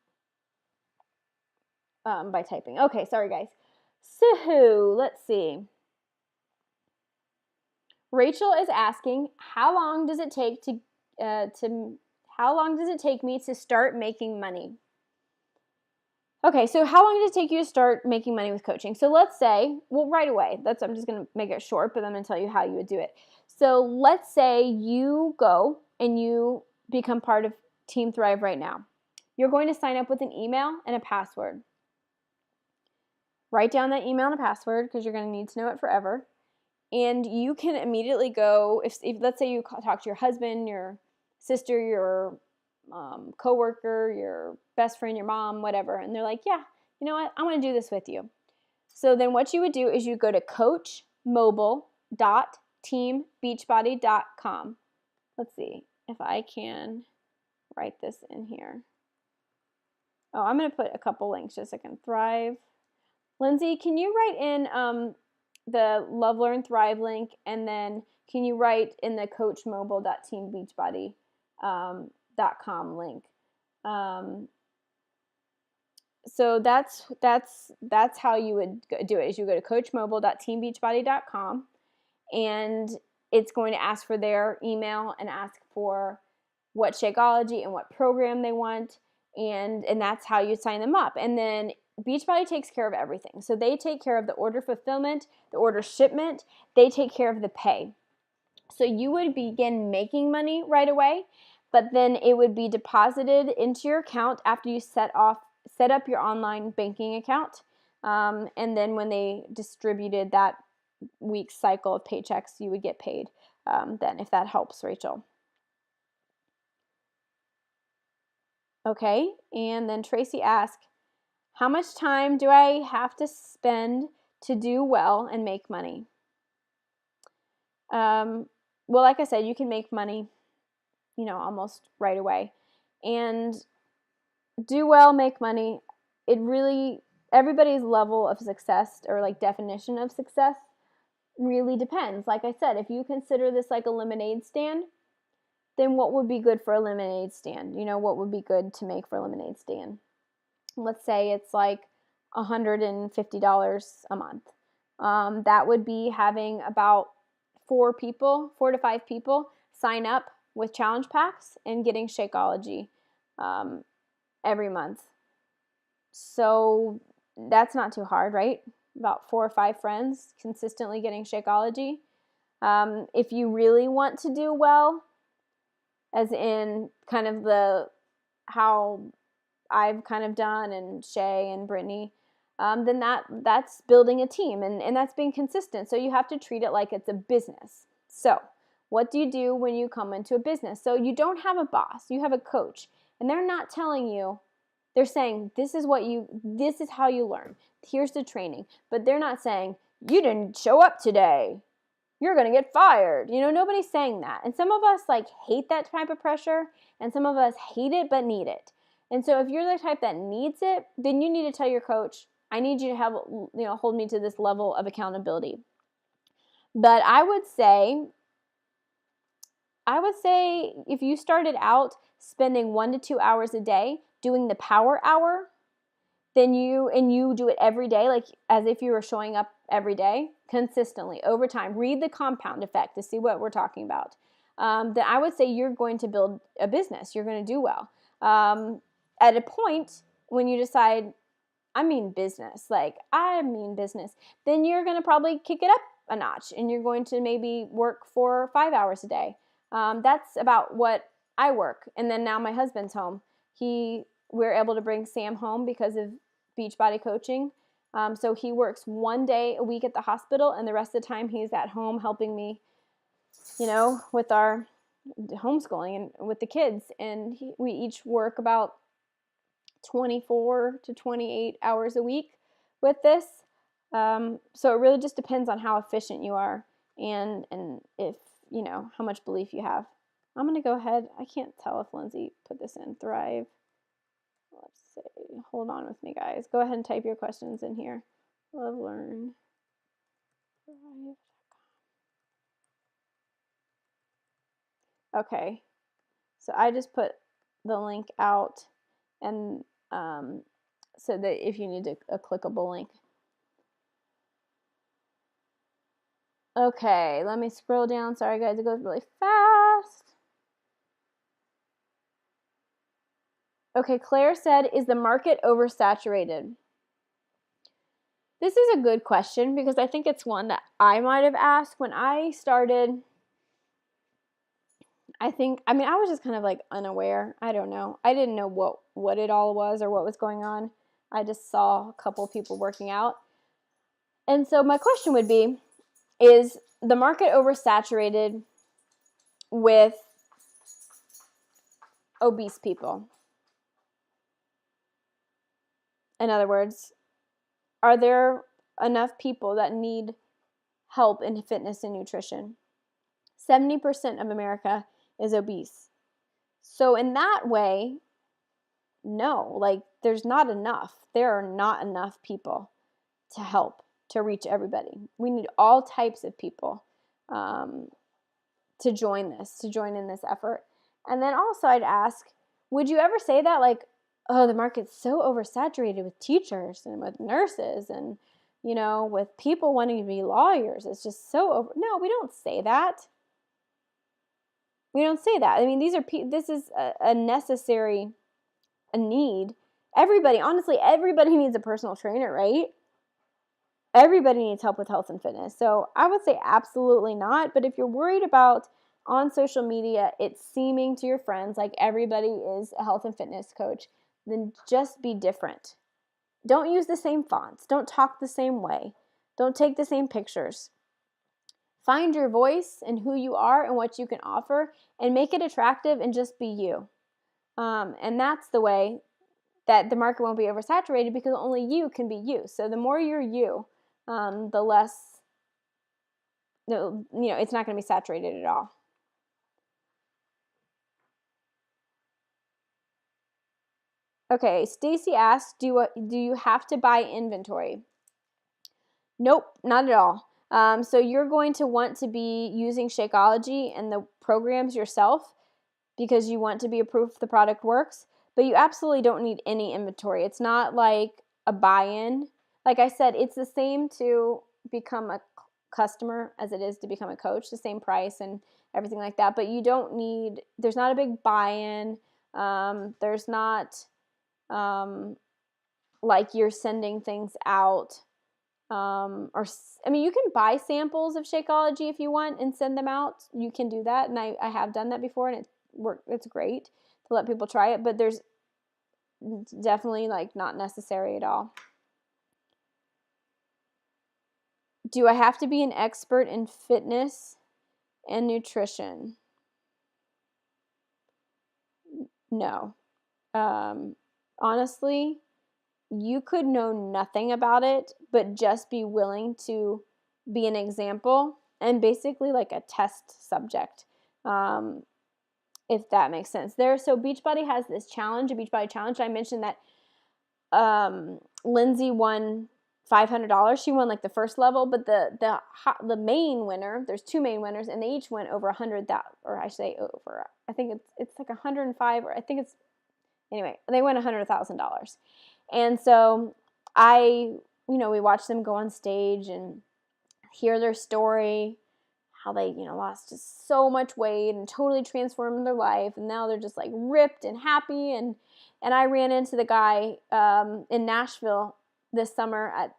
by typing. Okay, sorry guys. So let's see. Rachel is asking, how long does it take me to start making money? Okay, so how long does it take you to start making money with coaching? So let's say, well, right away. I'm just going to make it short, but I'm going to tell you how you would do it. So let's say you go and you become part of Team Thrive right now. You're going to sign up with an email and a password. Write down that email and a password because you're going to need to know it forever. And you can immediately go, if let's say you talk to your husband, your sister, your coworker, your best friend, your mom, whatever, and they're like, yeah, you know what, I want to do this with you. So then what you would do is you go to coachmobile.teambeachbody.com. Let's see if I can write this in here. Oh, I'm going to put a couple links just so I can Thrive. Lindsay, can you write in the Love, Learn, Thrive link, and then can you write in the coachmobile.teambeachbody.com link? So that's how you would do it. Is you go to coachmobile.teambeachbody.com, and it's going to ask for their email and ask for what Shakeology and what program they want, and that's how you sign them up. And then Beachbody takes care of everything. So they take care of the order fulfillment, the order shipment, they take care of the pay. So you would begin making money right away, but then it would be deposited into your account after you set up your online banking account. And then when they distributed that week's cycle of paychecks, you would get paid then, if that helps, Rachel. Okay, and then Tracy asked, how much time do I have to spend to do well and make money? Well, like I said, you can make money, almost right away. And do well, make money. It really, everybody's level of success or like definition of success really depends. Like I said, if you consider this like a lemonade stand, then what would be good for a lemonade stand? What would be good to make for a lemonade stand? Let's say it's like $150 a month. That would be having about 4 to 5 people sign up with challenge packs and getting Shakeology every month. So that's not too hard, right? About 4 or 5 friends consistently getting Shakeology. If you really want to do well, as in kind of how I've kind of done, and Shay and Brittany, then that's building a team, and that's being consistent. So you have to treat it like it's a business. So what do you do when you come into a business? So you don't have a boss, you have a coach, and they're not telling you, they're saying, this is how you learn. Here's the training. But they're not saying, you didn't show up today, you're going to get fired. Nobody's saying that. And some of us like hate that type of pressure, and some of us hate it but need it. And so if you're the type that needs it, then you need to tell your coach, I need you to have, hold me to this level of accountability. But I would say if you started out spending 1 to 2 hours a day doing the power hour, then you do it every day, like as if you were showing up every day consistently over time. Read the compound effect to see what we're talking about. Then I would say you're going to build a business. You're going to do well. At a point when you decide, I mean business, then you're going to probably kick it up a notch, and you're going to maybe work for 5 hours a day. That's about what I work. And then now my husband's home. We're able to bring Sam home because of Beachbody coaching. So he works 1 day a week at the hospital, and the rest of the time he's at home helping me, with our homeschooling and with the kids. And we each work about 24 to 28 hours a week with this. So it really just depends on how efficient you are, and if, how much belief you have. I'm going to go ahead. I can't tell if Lindsay put this in. Thrive. Let's see. Hold on with me, guys. Go ahead and type your questions in here. Love, learn. Thrive. Okay. So I just put the link out, and so that if you need a clickable link. Okay, let me scroll down. Sorry, guys, it goes really fast. Okay, Claire said, is the market oversaturated? This is a good question, because I think it's one that I might have asked when I started. I was just kind of like unaware. I don't know. I didn't know what it all was or what was going on. I just saw a couple of people working out. And so my question would be, is the market oversaturated with obese people? In other words, are there enough people that need help in fitness and nutrition? 70% of America is obese. So in that way, no, like there's not enough. There are not enough people to help, to reach everybody. We need all types of people to join in this effort. And then also I'd ask, would you ever say that, like, oh, the market's so oversaturated with teachers and with nurses and, with people wanting to be lawyers. It's just so over. No, we don't say that. We don't say that. I mean, this is a necessary, a need. Honestly, everybody needs a personal trainer, right? Everybody needs help with health and fitness. So I would say absolutely not. But if you're worried about on social media, it's seeming to your friends like everybody is a health and fitness coach, then just be different. Don't use the same fonts. Don't talk the same way. Don't take the same pictures. Find your voice and who you are and what you can offer, and make it attractive, and just be you. And that's the way that the market won't be oversaturated, because only you can be you. So the more you're you, the less it's not going to be saturated at all. Okay, Stacy asks, do you have to buy inventory? Nope, not at all. So you're going to want to be using Shakeology and the programs yourself because you want to be a proof the product works, but you absolutely don't need any inventory. It's not like a buy-in. Like I said, it's the same to become a customer as it is to become a coach, the same price and everything like that, but you don't need, there's not a big buy-in. There's not like you're sending things out. You can buy samples of Shakeology if you want and send them out. You can do that, and I have done that before, and it's great to let people try it, but there's definitely like not necessary at all. Do I have to be an expert in fitness and nutrition? No. Honestly, you could know nothing about it, but just be willing to be an example and basically like a test subject, if that makes sense. So Beachbody has this challenge, a Beachbody challenge. I mentioned that Lindsay won $500. She won like the first level, but the main winner, there's two main winners, and they each went over 100,000, or I should say over. I think it's like 105, or I think it's anyway. They won $100,000, and so we watched them go on stage and hear their story, how they lost just so much weight and totally transformed their life, and now they're just like ripped and happy. And I ran into the guy in Nashville this summer at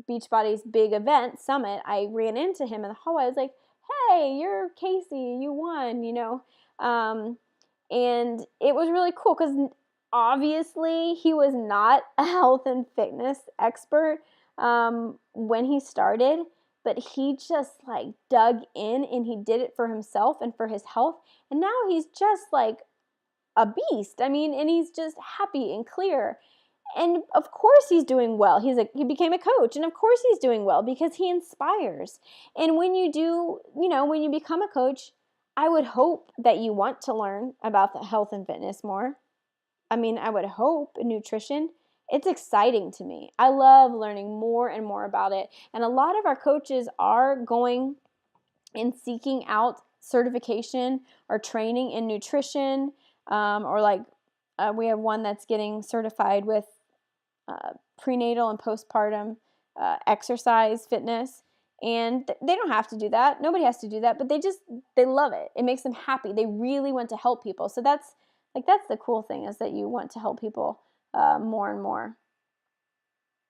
Beachbody's big event summit. I ran into him in the hallway. I was like, "Hey, you're Casey. You won," and it was really cool because obviously he was not a health and fitness expert when he started, but he just like dug in and he did it for himself and for his health. And now he's just like a beast. I mean, and he's just happy and clear. And of course he's doing well. He became a coach, and of course he's doing well because he inspires. And when you become a coach, I would hope that you want to learn about the health and fitness more. I mean, I would hope nutrition. It's exciting to me. I love learning more and more about it. And a lot of our coaches are going and seeking out certification or training in nutrition, or like we have one that's getting certified with prenatal and postpartum exercise fitness. And they don't have to do that. Nobody has to do that, but they love it. It makes them happy. They really want to help people. So that's the cool thing, is that you want to help people more and more.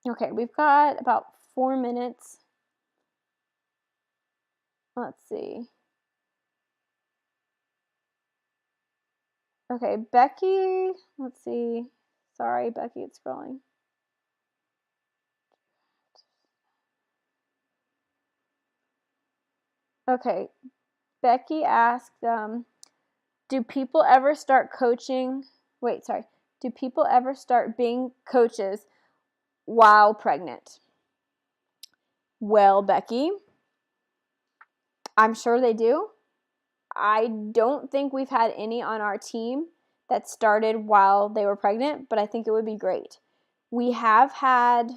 Okay, we've got about 4 minutes. Let's see. Okay, Becky, let's see. Sorry, Becky, it's scrolling. Okay, Becky asked, do people ever start coaching? Wait, sorry. Do people ever start being coaches while pregnant? Well, Becky, I'm sure they do. I don't think we've had any on our team that started while they were pregnant, but I think it would be great. We have had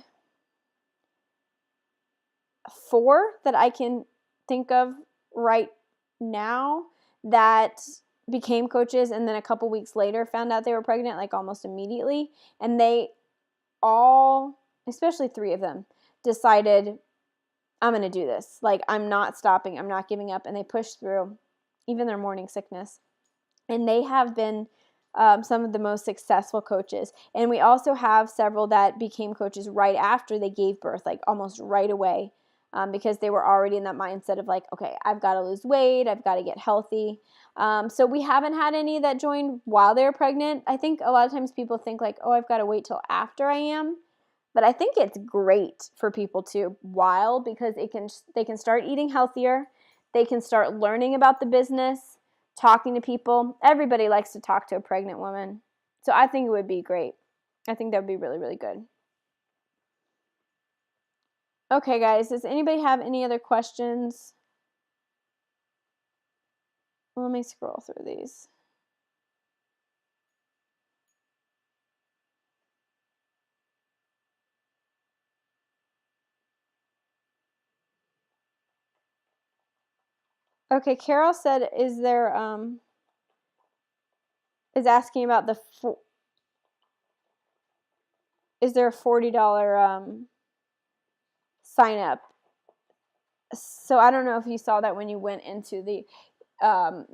4 that I can think of right now that became coaches, and then a couple weeks later found out they were pregnant, like almost immediately. And they all, especially 3 of them, decided, I'm going to do this. Like, I'm not stopping. I'm not giving up. And they pushed through even their morning sickness. And they have been some of the most successful coaches. And we also have several that became coaches right after they gave birth, like almost right away, because they were already in that mindset of like, okay, I've got to lose weight. I've got to get healthy. So we haven't had any that joined while they were pregnant. I think a lot of times people think like, oh, I've got to wait till after I am. But I think it's great for people to while, because they can start eating healthier. They can start learning about the business, talking to people. Everybody likes to talk to a pregnant woman. So I think it would be great. I think that would be really, really good. Okay, guys, does anybody have any other questions? Let me scroll through these. Okay, Carol said, is asking about is there a $40 sign up? So I don't know if you saw that when you went into the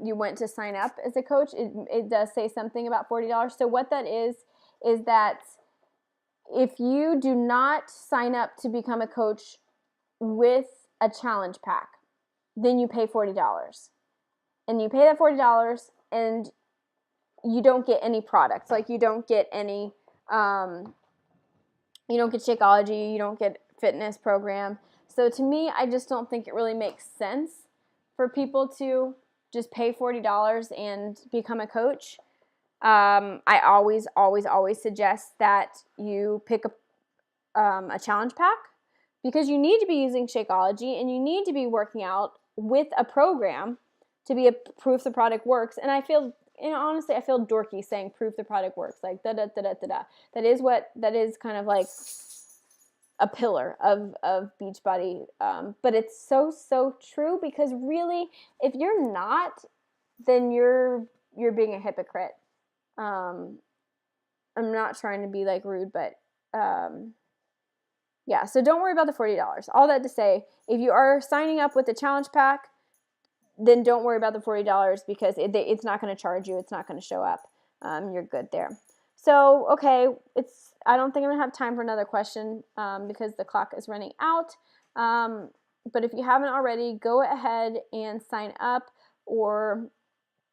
you went to sign up as a coach. It does say something about $40. So what that is that if you do not sign up to become a coach with a challenge pack, then you pay $40. And you pay that $40 and you don't get any products. Like you don't get any, you don't get Shakeology, you don't get fitness program. So to me, I just don't think it really makes sense for people to just pay $40 and become a coach. I always suggest that you pick a challenge pack because you need to be using Shakeology and you need to be working out with a program to be a proof the product works. And I feel, honestly, I feel dorky saying proof the product works, like da da da da da da. That is kind of like a pillar of Beachbody, but it's so true because really, if you're not, then you're being a hypocrite. I'm not trying to be like rude, but yeah, so don't worry about the $40. All that to say, if you are signing up with the challenge pack, then don't worry about the $40 because it's not going to charge you. It's not going to show up. You're good there. So, okay, I don't think I'm going to have time for another question because the clock is running out. But if you haven't already, go ahead and sign up. Or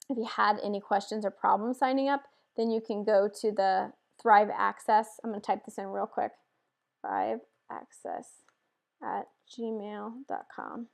if you had any questions or problems signing up, then you can go to the Thrive Access. I'm going to type this in real quick. Thrive Access at gmail.com.